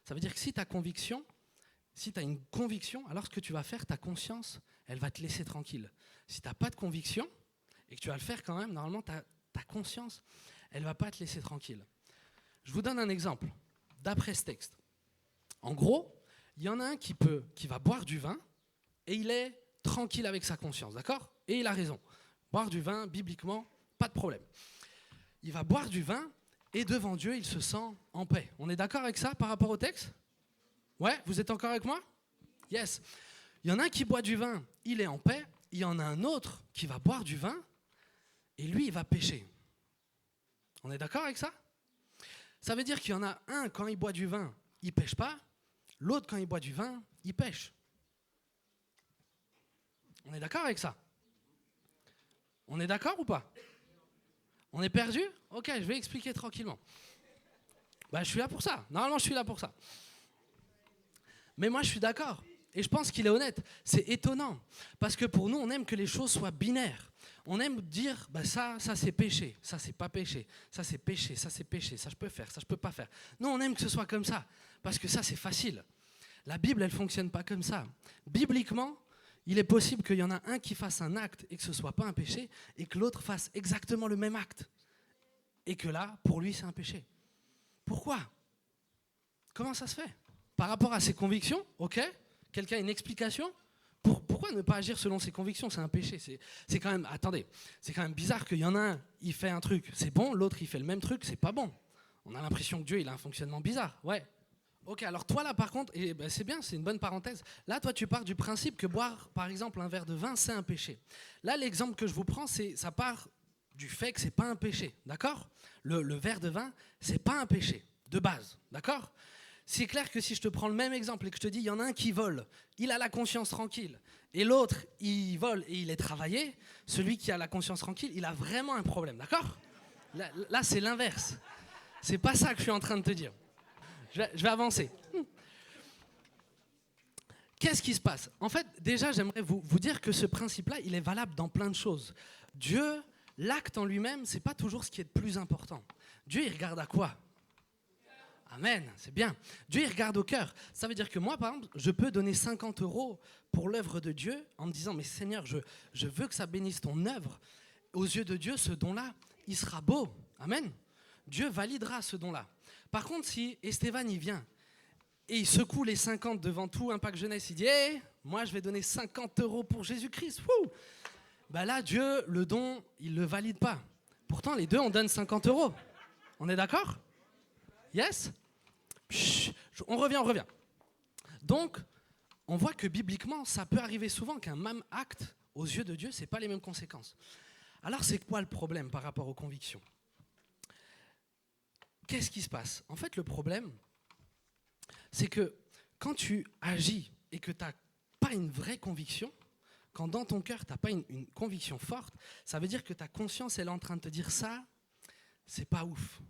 Ça veut dire que si tu as une conviction, alors ce que tu vas faire, ta conscience, elle va te laisser tranquille. Si tu n'as pas de conviction, et que tu vas le faire quand même, normalement, ta conscience, elle ne va pas te laisser tranquille. Je vous donne un exemple, d'après ce texte. En gros, il y en a un qui va boire du vin, et il est tranquille avec sa conscience, d'accord ? Et il a raison. Boire du vin, bibliquement, pas de problème. Il va boire du vin, et devant Dieu, il se sent en paix. On est d'accord avec ça par rapport au texte ? Ouais, vous êtes encore avec moi ? Yes. Il y en a un qui boit du vin, il est en paix. Il y en a un autre qui va boire du vin, et lui, il va pécher. On est d'accord avec ça ? Ça veut dire qu'il y en a un, quand il boit du vin, il ne pêche pas. L'autre, quand il boit du vin, il pêche. On est d'accord avec ça ? On est d'accord ou pas ? On est perdu ? Ok, je vais expliquer tranquillement. Je suis là pour ça. Normalement, je suis là pour ça. Mais moi, je suis d'accord. Et je pense qu'il est honnête. C'est étonnant. Parce que pour nous, on aime que les choses soient binaires. On aime dire, ça c'est péché, ça c'est pas péché, ça c'est péché, ça c'est péché, ça je peux faire, ça je peux pas faire. Non, on aime que ce soit comme ça. Parce que ça, c'est facile. La Bible, elle fonctionne pas comme ça. Bibliquement, il est possible qu'il y en a un qui fasse un acte et que ce soit pas un péché, et que l'autre fasse exactement le même acte. Et que là, pour lui, c'est un péché. Pourquoi ? Comment ça se fait ? Par rapport à ses convictions, ok ? Quelqu'un a une explication ? Pourquoi ne pas agir selon ses convictions ? C'est un péché. C'est quand même, attendez, c'est quand même bizarre qu'il y en a un, il fait un truc, c'est bon, l'autre, il fait le même truc, c'est pas bon. On a l'impression que Dieu, il a un fonctionnement bizarre. Ouais. Ok, alors toi là, par contre, et c'est bien, c'est une bonne parenthèse. Là, toi, tu pars du principe que boire, par exemple, un verre de vin, c'est un péché. Là, l'exemple que je vous prends, ça part du fait que c'est pas un péché, d'accord ? Le verre de vin, c'est pas un péché, de base, d'accord ? C'est clair que si je te prends le même exemple et que je te dis, il y en a un qui vole, il a la conscience tranquille, et l'autre, il vole et il est travaillé, celui qui a la conscience tranquille, il a vraiment un problème, d'accord ? Là, c'est l'inverse. C'est pas ça que je suis en train de te dire. Je vais avancer. Qu'est-ce qui se passe ? En fait, déjà, j'aimerais vous dire que ce principe-là, il est valable dans plein de choses. Dieu, l'acte en lui-même, c'est pas toujours ce qui est le plus important. Dieu, il regarde à quoi ? Amen, c'est bien. Dieu, il regarde au cœur. Ça veut dire que moi, par exemple, je peux donner 50 € pour l'œuvre de Dieu en me disant, mais Seigneur, je veux que ça bénisse ton œuvre. Aux yeux de Dieu, ce don-là, il sera beau. Amen. Dieu validera ce don-là. Par contre, si Esteban, il vient et il secoue les 50 devant tout Impact Jeunesse, il dit, hey, moi, je vais donner 50 € pour Jésus-Christ. Là, Dieu, le don, il ne le valide pas. Pourtant, les deux, on donne 50 €. On est d'accord ? Yes ? On revient. Donc, on voit que bibliquement, ça peut arriver souvent qu'un même acte, aux yeux de Dieu, ce n'est pas les mêmes conséquences. Alors, c'est quoi le problème par rapport aux convictions ? Qu'est-ce qui se passe ? En fait, le problème, c'est que quand tu agis et que tu n'as pas une vraie conviction, quand dans ton cœur, tu n'as pas une conviction forte, ça veut dire que ta conscience, elle est en train de te dire ça, c'est pas ouf.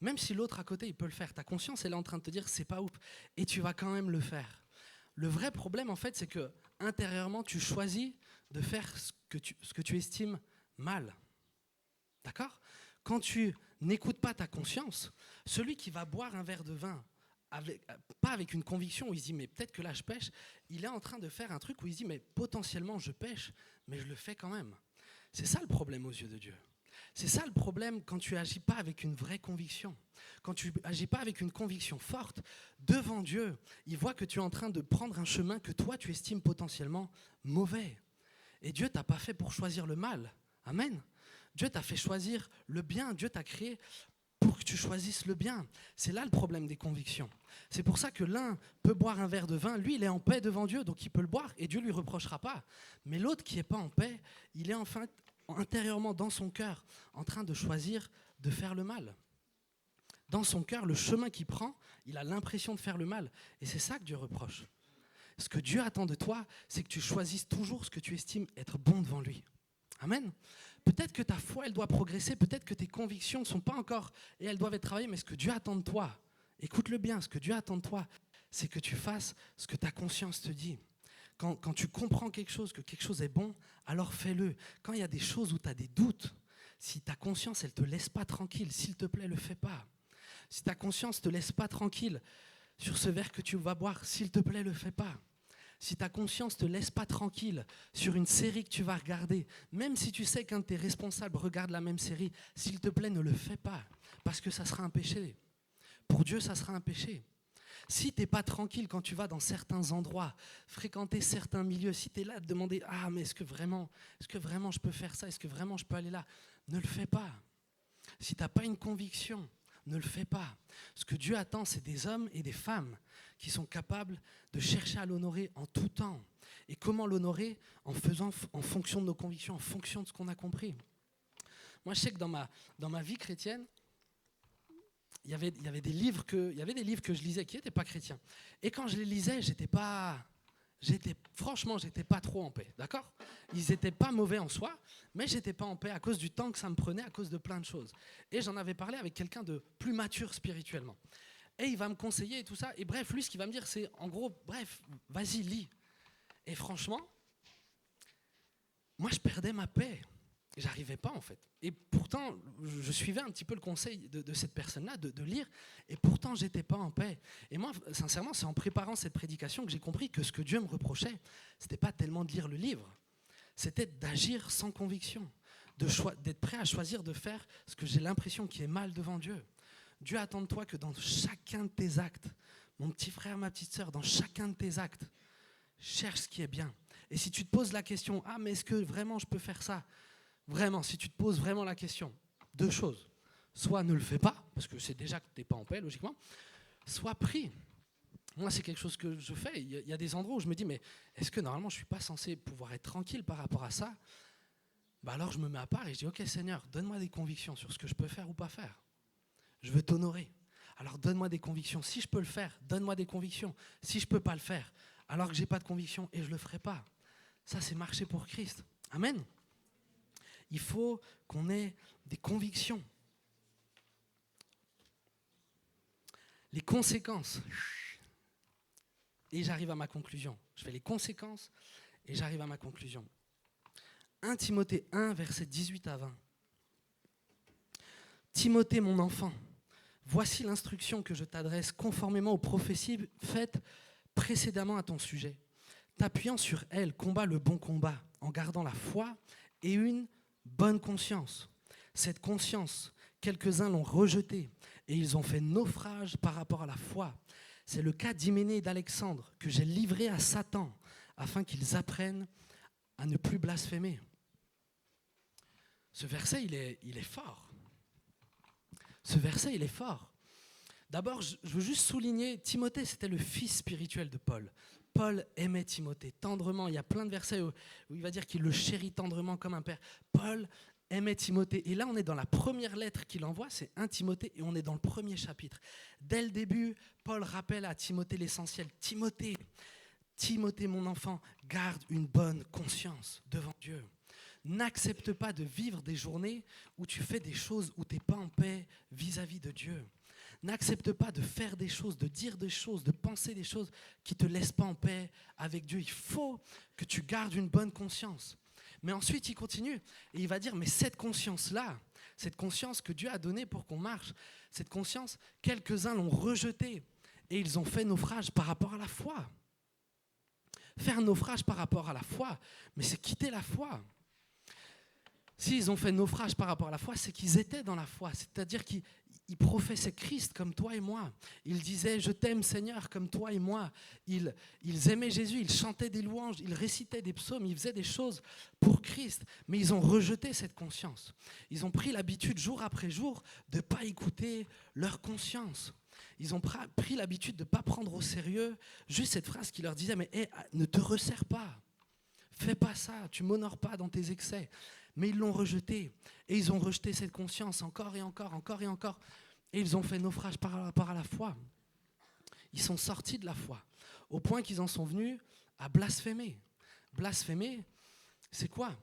Même si l'autre à côté, il peut le faire, ta conscience, elle est en train de te dire c'est pas ouf. Et tu vas quand même le faire. Le vrai problème, en fait, c'est que intérieurement, tu choisis de faire ce que tu estimes mal. D'accord ? Quand tu n'écoutes pas ta conscience, celui qui va boire un verre de vin, pas avec une conviction où il se dit mais peut-être que là je pêche, il est en train de faire un truc où il se dit mais potentiellement je pêche, mais je le fais quand même. C'est ça le problème aux yeux de Dieu. C'est ça le problème quand tu n'agis pas avec une vraie conviction. Quand tu n'agis pas avec une conviction forte, devant Dieu, il voit que tu es en train de prendre un chemin que toi, tu estimes potentiellement mauvais. Et Dieu ne t'a pas fait pour choisir le mal. Amen. Dieu t'a fait choisir le bien. Dieu t'a créé pour que tu choisisses le bien. C'est là le problème des convictions. C'est pour ça que l'un peut boire un verre de vin. Lui, il est en paix devant Dieu, donc il peut le boire et Dieu ne lui reprochera pas. Mais l'autre qui n'est pas en paix, il est enfin intérieurement dans son cœur, en train de choisir de faire le mal. Dans son cœur, le chemin qu'il prend, il a l'impression de faire le mal. Et c'est ça que Dieu reproche. Ce que Dieu attend de toi, c'est que tu choisisses toujours ce que tu estimes être bon devant lui. Amen. Peut-être que ta foi, elle doit progresser, peut-être que tes convictions ne sont pas encore, et elles doivent être travaillées, mais ce que Dieu attend de toi, écoute-le bien, ce que Dieu attend de toi, c'est que tu fasses ce que ta conscience te dit. Quand tu comprends quelque chose, que quelque chose est bon, alors fais-le. Quand il y a des choses où tu as des doutes, si ta conscience, elle ne te laisse pas tranquille, s'il te plaît, ne le fais pas. Si ta conscience ne te laisse pas tranquille sur ce verre que tu vas boire, s'il te plaît, ne le fais pas. Si ta conscience ne te laisse pas tranquille sur une série que tu vas regarder, même si tu sais qu'un de tes responsables regarde la même série, s'il te plaît, ne le fais pas, parce que ça sera un péché. Pour Dieu, ça sera un péché. Si tu n'es pas tranquille quand tu vas dans certains endroits, fréquenter certains milieux, si tu es là à te demander « Ah, mais est-ce que vraiment je peux faire ça? Est-ce que vraiment je peux aller là ?» Ne le fais pas. Si tu n'as pas une conviction, ne le fais pas. Ce que Dieu attend, c'est des hommes et des femmes qui sont capables de chercher à l'honorer en tout temps. Et comment l'honorer? En faisant en fonction de nos convictions, en fonction de ce qu'on a compris. Moi, je sais que dans ma vie chrétienne, il y avait des livres que je lisais qui n'étaient pas chrétiens. Et quand je les lisais, franchement, j'étais pas trop en paix, d'accord? Ils n'étaient pas mauvais en soi, mais j'étais pas en paix à cause du temps que ça me prenait, à cause de plein de choses. Et j'en avais parlé avec quelqu'un de plus mature spirituellement. Et il va me conseiller et tout ça. Et bref, lui, ce qu'il va me dire, c'est en gros, bref, vas-y, lis. Et franchement, moi, je perdais ma paix. J'arrivais pas en fait. Et pourtant, je suivais un petit peu le conseil de cette personne-là de lire, et pourtant, j'étais pas en paix. Et moi, sincèrement, c'est en préparant cette prédication que j'ai compris que ce que Dieu me reprochait, c'était pas tellement de lire le livre, c'était d'agir sans conviction, d'être prêt à choisir de faire ce que j'ai l'impression qui est mal devant Dieu. Dieu attend de toi que dans chacun de tes actes, mon petit frère, ma petite sœur, dans chacun de tes actes, cherche ce qui est bien. Et si tu te poses la question, ah mais est-ce que vraiment je peux faire ça? Vraiment, si tu te poses vraiment la question, deux choses. Soit ne le fais pas, parce que c'est déjà que tu n'es pas en paix, logiquement. Soit prie. Moi, c'est quelque chose que je fais. Il y a des endroits où je me dis, mais est-ce que normalement, je ne suis pas censé pouvoir être tranquille par rapport à ça? Alors, je me mets à part et je dis, ok Seigneur, donne-moi des convictions sur ce que je peux faire ou pas faire. Je veux t'honorer. Alors, donne-moi des convictions. Si je peux le faire, donne-moi des convictions. Si je ne peux pas le faire, alors que je n'ai pas de conviction et je ne le ferai pas. Ça, c'est marcher pour Christ. Amen. Il faut qu'on ait des convictions. Les conséquences. Et j'arrive à ma conclusion. Je fais les conséquences et j'arrive à ma conclusion. 1 Timothée 1, versets 18 à 20. Timothée, mon enfant, voici l'instruction que je t'adresse conformément aux prophéties faites précédemment à ton sujet. T'appuyant sur elle, combat le bon combat en gardant la foi et une bonne conscience. Cette conscience, quelques-uns l'ont rejetée et ils ont fait naufrage par rapport à la foi. C'est le cas d'Hyménée et d'Alexandre que j'ai livré à Satan afin qu'ils apprennent à ne plus blasphémer. Ce verset, il est fort. Ce verset, il est fort. D'abord, je veux juste souligner, Timothée, c'était le fils spirituel de Paul. Paul aimait Timothée tendrement. Il y a plein de versets où il va dire qu'il le chérit tendrement comme un père. Paul aimait Timothée. Et là, on est dans la première lettre qu'il envoie, c'est 1 Timothée, et on est dans le premier chapitre. Dès le début, Paul rappelle à Timothée l'essentiel. Timothée, mon enfant, garde une bonne conscience devant Dieu. N'accepte pas de vivre des journées où tu fais des choses où tu n'es pas en paix vis-à-vis de Dieu. N'accepte pas de faire des choses, de dire des choses, de penser des choses qui ne te laissent pas en paix avec Dieu. Il faut que tu gardes une bonne conscience. Mais ensuite, il continue et il va dire, mais cette conscience-là, cette conscience que Dieu a donnée pour qu'on marche, cette conscience, quelques-uns l'ont rejetée et ils ont fait naufrage par rapport à la foi. Faire naufrage par rapport à la foi, mais c'est quitter la foi. S'ils ont fait naufrage par rapport à la foi, c'est qu'ils étaient dans la foi, c'est-à-dire qu'ils professaient Christ comme toi et moi. Ils disaient « Je t'aime Seigneur » comme toi et moi. Ils aimaient Jésus, ils chantaient des louanges, ils récitaient des psaumes, ils faisaient des choses pour Christ. Mais ils ont rejeté cette conscience. Ils ont pris l'habitude jour après jour de ne pas écouter leur conscience. Ils ont pris l'habitude de ne pas prendre au sérieux juste cette phrase qui leur disait « Mais ne te resserre pas, fais pas ça, tu m'honores pas dans tes excès ». Mais ils l'ont rejeté. Et ils ont rejeté cette conscience encore et encore, encore et encore. Et ils ont fait naufrage par rapport à la foi. Ils sont sortis de la foi, au point qu'ils en sont venus à blasphémer. Blasphémer, c'est quoi?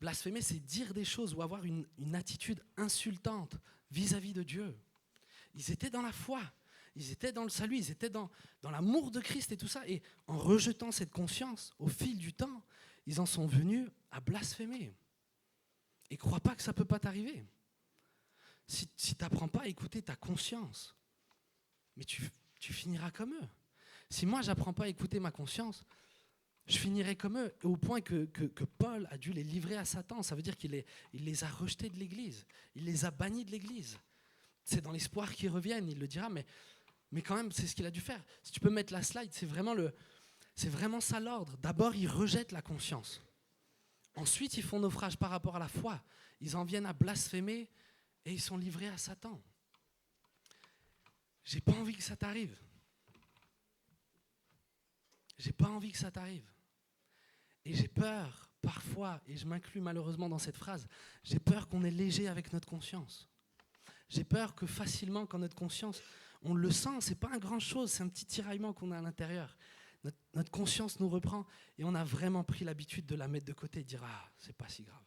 Blasphémer, c'est dire des choses ou avoir une attitude insultante vis-à-vis de Dieu. Ils étaient dans la foi, ils étaient dans le salut, ils étaient dans l'amour de Christ et tout ça. Et en rejetant cette conscience, au fil du temps, ils en sont venus à blasphémer. Et crois pas que ça ne peut pas t'arriver. Si tu n'apprends pas à écouter ta conscience, mais tu finiras comme eux. Si moi, je n'apprends pas à écouter ma conscience, je finirai comme eux, au point que Paul a dû les livrer à Satan. Ça veut dire qu'il les a rejetés de l'Église. Il les a bannis de l'Église. C'est dans l'espoir qu'ils reviennent, il le dira, mais quand même, c'est ce qu'il a dû faire. Si tu peux mettre la slide, c'est vraiment ça l'ordre. D'abord, ils rejettent la conscience. Ensuite, ils font naufrage par rapport à la foi. Ils en viennent à blasphémer et ils sont livrés à Satan. J'ai pas envie que ça t'arrive. J'ai pas envie que ça t'arrive. Et j'ai peur, parfois, et je m'inclus malheureusement dans cette phrase, j'ai peur qu'on est léger avec notre conscience. J'ai peur que facilement, quand notre conscience, on le sent, c'est pas un grand chose, c'est un petit tiraillement qu'on a à l'intérieur. Notre conscience nous reprend et on a vraiment pris l'habitude de la mettre de côté et de dire « Ah, c'est pas si grave,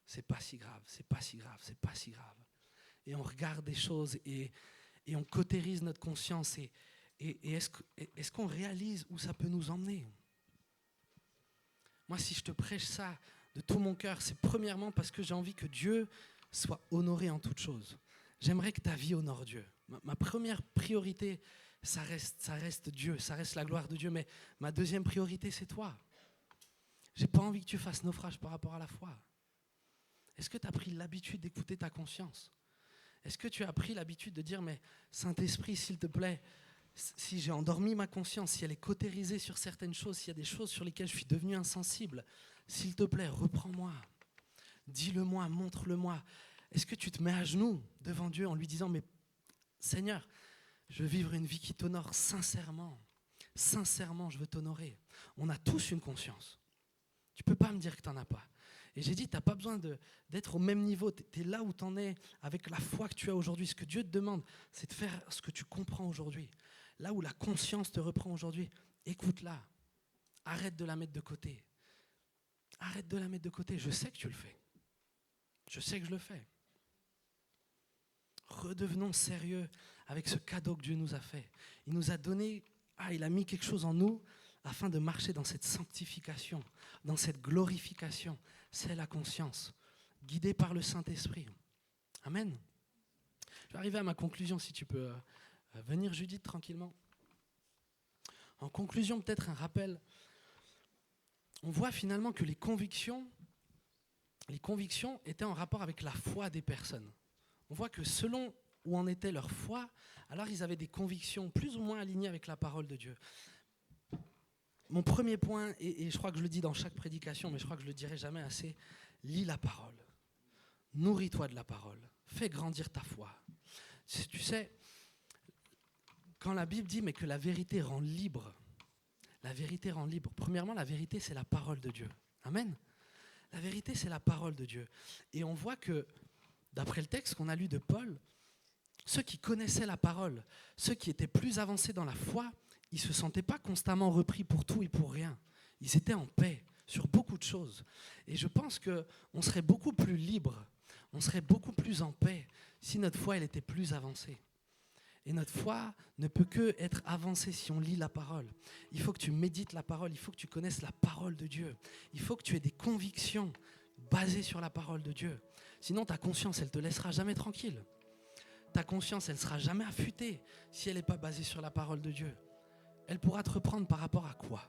c'est pas si grave, c'est pas si grave, c'est pas si grave ». Et on regarde des choses et on cautérise notre conscience. Et est-ce qu'on réalise où ça peut nous emmener? Moi, si je te prêche ça de tout mon cœur, c'est premièrement parce que j'ai envie que Dieu soit honoré en toutes choses. J'aimerais que ta vie honore Dieu. Ma première priorité, ça reste Dieu, ça reste la gloire de Dieu, mais ma deuxième priorité, c'est toi. J'ai pas envie que tu fasses naufrage par rapport à la foi. Est-ce que tu as pris l'habitude d'écouter ta conscience? Est-ce que tu as pris l'habitude de dire, mais Saint-Esprit, s'il te plaît, si j'ai endormi ma conscience, si elle est cautérisée sur certaines choses, s'il y a des choses sur lesquelles je suis devenu insensible, s'il te plaît, reprends-moi, dis-le-moi, montre-le-moi. Est-ce que tu te mets à genoux devant Dieu en lui disant, mais Seigneur, je veux vivre une vie qui t'honore sincèrement. Sincèrement, je veux t'honorer. On a tous une conscience. Tu ne peux pas me dire que tu n'en as pas. Et j'ai dit, tu n'as pas besoin d'être au même niveau. Tu es là où tu en es avec la foi que tu as aujourd'hui. Ce que Dieu te demande, c'est de faire ce que tu comprends aujourd'hui. Là où la conscience te reprend aujourd'hui, écoute-la. Arrête de la mettre de côté. Arrête de la mettre de côté. Je sais que tu le fais. Je sais que je le fais. Redevenons sérieux avec ce cadeau que Dieu nous a fait. Il nous a donné, il a mis quelque chose en nous afin de marcher dans cette sanctification, dans cette glorification. C'est la conscience, guidée par le Saint-Esprit. Amen. Je vais arriver à ma conclusion, si tu peux venir, Judith, tranquillement. En conclusion, peut-être un rappel. On voit finalement que les convictions étaient en rapport avec la foi des personnes. On voit que selon où en était leur foi, alors ils avaient des convictions plus ou moins alignées avec la parole de Dieu. Mon premier point, et je crois que je le dis dans chaque prédication, mais je crois que je le dirai jamais assez, lis la parole. Nourris-toi de la parole. Fais grandir ta foi. Tu sais, quand la Bible dit mais que la vérité rend libre, premièrement, la vérité, c'est la parole de Dieu. Amen. La vérité, c'est la parole de Dieu. Et on voit que, d'après le texte qu'on a lu de Paul, ceux qui connaissaient la parole, ceux qui étaient plus avancés dans la foi, ils ne se sentaient pas constamment repris pour tout et pour rien. Ils étaient en paix sur beaucoup de choses. Et je pense qu'on serait beaucoup plus libre, on serait beaucoup plus en paix si notre foi elle était plus avancée. Et notre foi ne peut que être avancée si on lit la parole. Il faut que tu médites la parole, il faut que tu connaisses la parole de Dieu. Il faut que tu aies des convictions basées sur la parole de Dieu. Sinon, ta conscience, elle ne te laissera jamais tranquille. Ta conscience, elle ne sera jamais affûtée si elle n'est pas basée sur la parole de Dieu. Elle pourra te reprendre par rapport à quoi?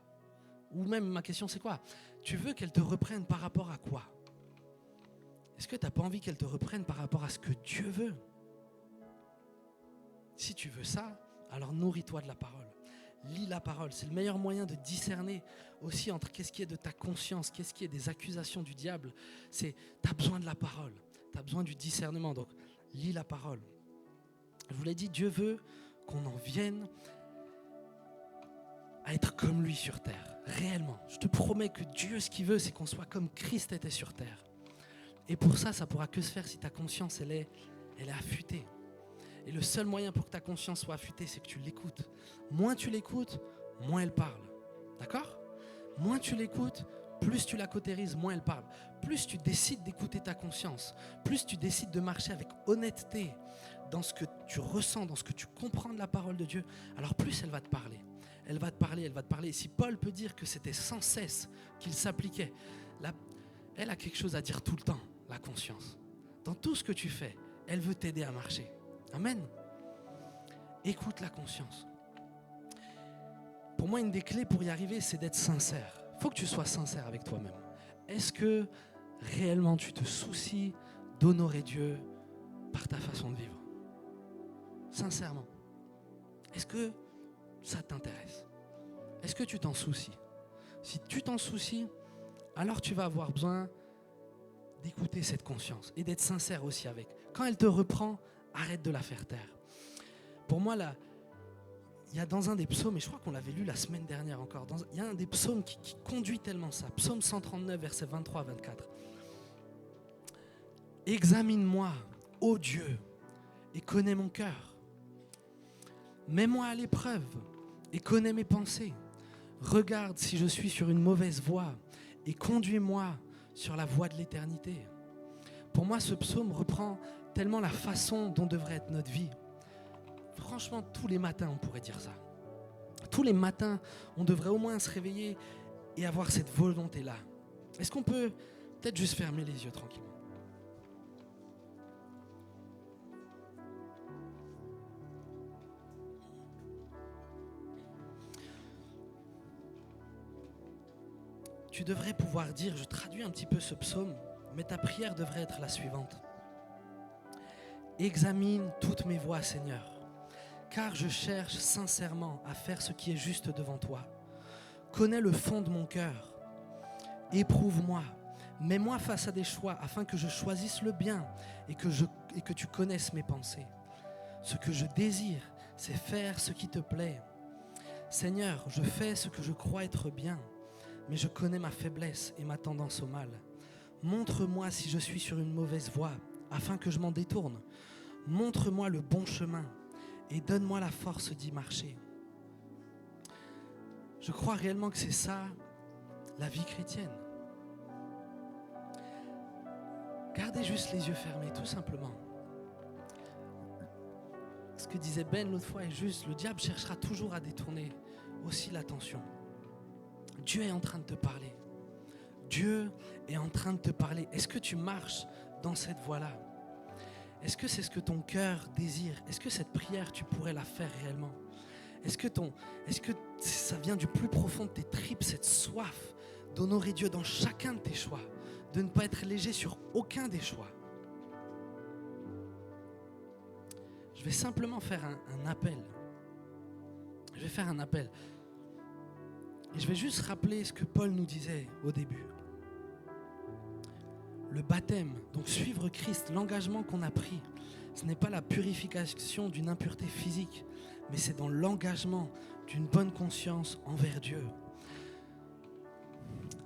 Ou même, ma question, c'est quoi? Tu veux qu'elle te reprenne par rapport à quoi? Est-ce que tu n'as pas envie qu'elle te reprenne par rapport à ce que Dieu veut? Si tu veux ça, alors nourris-toi de la parole. Lis la parole. C'est le meilleur moyen de discerner aussi entre qu'est-ce qui est de ta conscience, qu'est-ce qui est des accusations du diable. Tu as besoin de la parole. Tu as besoin du discernement. Donc, lis la parole. Je vous l'ai dit, Dieu veut qu'on en vienne à être comme lui sur terre, réellement. Je te promets que Dieu, ce qu'il veut, c'est qu'on soit comme Christ était sur terre. Et pour ça, ça pourra que se faire si ta conscience, elle est elle est affûtée. Et le seul moyen pour que ta conscience soit affûtée, c'est que tu l'écoutes. Moins tu l'écoutes, moins elle parle. D'accord ? Moins tu l'écoutes, plus tu la cautérises, moins elle parle. Plus tu décides d'écouter ta conscience, plus tu décides de marcher avec honnêteté dans ce que tu ressens, dans ce que tu comprends de la parole de Dieu, alors plus elle va te parler. Elle va te parler, elle va te parler. Et si Paul peut dire que c'était sans cesse qu'il s'appliquait, elle a quelque chose à dire tout le temps, la conscience. Dans tout ce que tu fais, elle veut t'aider à marcher. Amen. Écoute la conscience. Pour moi, une des clés pour y arriver, c'est d'être sincère. Il faut que tu sois sincère avec toi-même. Est-ce que réellement tu te soucies d'honorer Dieu par ta façon de vivre? Sincèrement. Est-ce que ça t'intéresse? Est-ce que tu t'en soucies? Si tu t'en soucies, alors tu vas avoir besoin d'écouter cette conscience et d'être sincère aussi avec. Quand elle te reprend, arrête de la faire taire. Pour moi, là, il y a dans un des psaumes, et je crois qu'on l'avait lu la semaine dernière encore, il y a un des psaumes qui conduit tellement ça. Psaume 139, versets 23 à 24. Examine-moi, ô Dieu, et connais mon cœur. Mets-moi à l'épreuve et connais mes pensées. Regarde si je suis sur une mauvaise voie et conduis-moi sur la voie de l'éternité. Pour moi, ce psaume reprend tellement la façon dont devrait être notre vie. Franchement, tous les matins, on pourrait dire ça. Tous les matins, on devrait au moins se réveiller et avoir cette volonté-là. Est-ce qu'on peut peut-être juste fermer les yeux tranquillement? Tu devrais pouvoir dire, je traduis un petit peu ce psaume, mais ta prière devrait être la suivante. Examine toutes mes voies, Seigneur, car je cherche sincèrement à faire ce qui est juste devant toi. Connais le fond de mon cœur. Éprouve-moi. Mets-moi face à des choix afin que je choisisse le bien et que tu connaisses mes pensées. Ce que je désire, c'est faire ce qui te plaît. Seigneur, je fais ce que je crois être bien, mais je connais ma faiblesse et ma tendance au mal. Montre-moi si je suis sur une mauvaise voie afin que je m'en détourne. Montre-moi le bon chemin et donne-moi la force d'y marcher. Je crois réellement que c'est ça, la vie chrétienne. Gardez juste les yeux fermés, tout simplement. Ce que disait Ben l'autre fois est juste, le diable cherchera toujours à détourner aussi l'attention. Dieu est en train de te parler. Dieu est en train de te parler. Est-ce que tu marches dans cette voie-là? Est-ce que c'est ce que ton cœur désire? Est-ce que cette prière, tu pourrais la faire réellement? Est-ce que ça vient du plus profond de tes tripes, cette soif d'honorer Dieu dans chacun de tes choix, de ne pas être léger sur aucun des choix? Je vais simplement faire un appel. Je vais faire un appel. Et je vais juste rappeler ce que Paul nous disait au début. Le baptême, donc suivre Christ, l'engagement qu'on a pris, ce n'est pas la purification d'une impureté physique, mais c'est dans l'engagement d'une bonne conscience envers Dieu.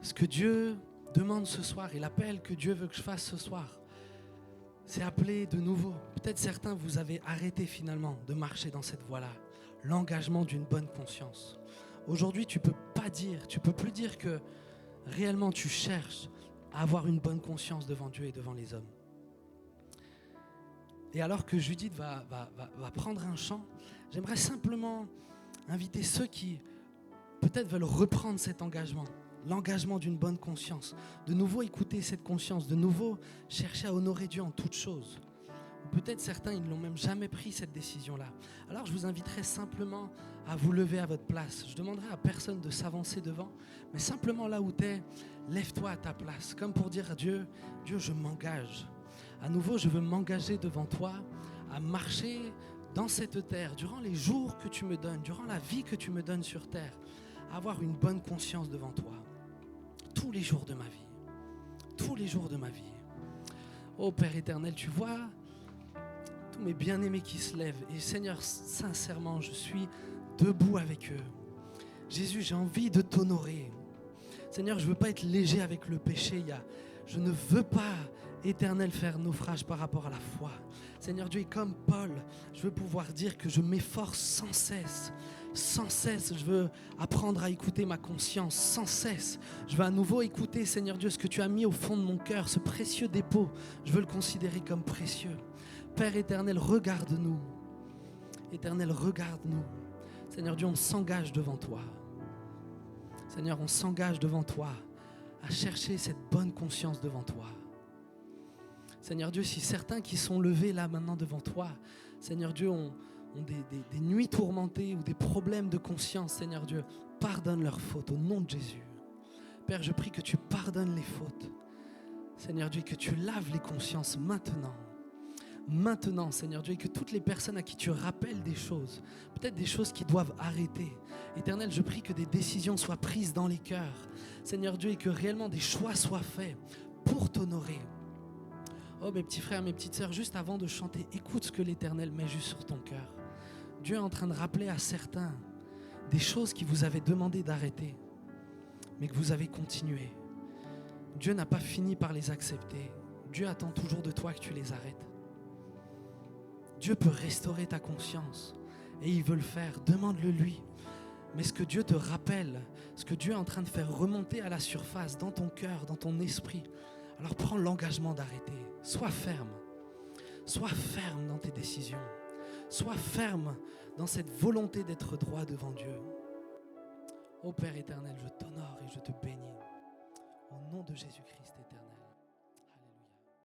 Ce que Dieu demande ce soir et l'appel que Dieu veut que je fasse ce soir, c'est appeler de nouveau. Peut-être certains, vous avez arrêté finalement de marcher dans cette voie-là, l'engagement d'une bonne conscience. Aujourd'hui, tu peux plus dire que réellement tu cherches à avoir une bonne conscience devant Dieu et devant les hommes. Et alors que Judith va prendre un chant, j'aimerais simplement inviter ceux qui peut-être veulent reprendre cet engagement, l'engagement d'une bonne conscience, de nouveau écouter cette conscience, de nouveau chercher à honorer Dieu en toutes choses. Ou peut-être certains, ils n'ont même jamais pris cette décision-là. Alors je vous inviterai simplement à vous lever à votre place. Je demanderai à personne de s'avancer devant, mais simplement là où tu es, lève-toi à ta place, comme pour dire à Dieu, Dieu, je m'engage. À nouveau, je veux m'engager devant toi à marcher dans cette terre, durant les jours que tu me donnes, durant la vie que tu me donnes sur terre, à avoir une bonne conscience devant toi. Tous les jours de ma vie. Tous les jours de ma vie. Oh Père éternel, tu vois tous mes bien-aimés qui se lèvent. Et Seigneur, sincèrement, je suis debout avec eux. Jésus, j'ai envie de t'honorer. Seigneur, je ne veux pas être léger avec le péché. Je ne veux pas, Éternel, faire naufrage par rapport à la foi. Seigneur Dieu, et comme Paul, je veux pouvoir dire que je m'efforce sans cesse. Sans cesse, je veux apprendre à écouter ma conscience, sans cesse. Je veux à nouveau écouter, Seigneur Dieu, ce que tu as mis au fond de mon cœur, ce précieux dépôt. Je veux le considérer comme précieux. Père éternel, regarde-nous. Éternel, regarde-nous. Seigneur Dieu, on s'engage devant toi. Seigneur, on s'engage devant toi à chercher cette bonne conscience devant toi. Seigneur Dieu, si certains qui sont levés là maintenant devant toi, Seigneur Dieu, ont des nuits tourmentées ou des problèmes de conscience, Seigneur Dieu, pardonne leurs fautes au nom de Jésus. Père, je prie que tu pardonnes les fautes. Seigneur Dieu, que tu laves les consciences maintenant. Maintenant, Seigneur Dieu, et que toutes les personnes à qui tu rappelles des choses, peut-être des choses qui doivent arrêter. Éternel, je prie que des décisions soient prises dans les cœurs. Seigneur Dieu, et que réellement des choix soient faits pour t'honorer. Oh, mes petits frères, mes petites sœurs, juste avant de chanter, écoute ce que l'Éternel met juste sur ton cœur. Dieu est en train de rappeler à certains des choses qui vous avaient demandé d'arrêter, mais que vous avez continué. Dieu n'a pas fini par les accepter. Dieu attend toujours de toi que tu les arrêtes. Dieu peut restaurer ta conscience et il veut le faire. Demande-le lui. Mais ce que Dieu te rappelle, ce que Dieu est en train de faire remonter à la surface, dans ton cœur, dans ton esprit, alors prends l'engagement d'arrêter. Sois ferme. Sois ferme dans tes décisions. Sois ferme dans cette volonté d'être droit devant Dieu. Ô Père éternel, je t'honore et je te bénis. Au nom de Jésus-Christ éternel.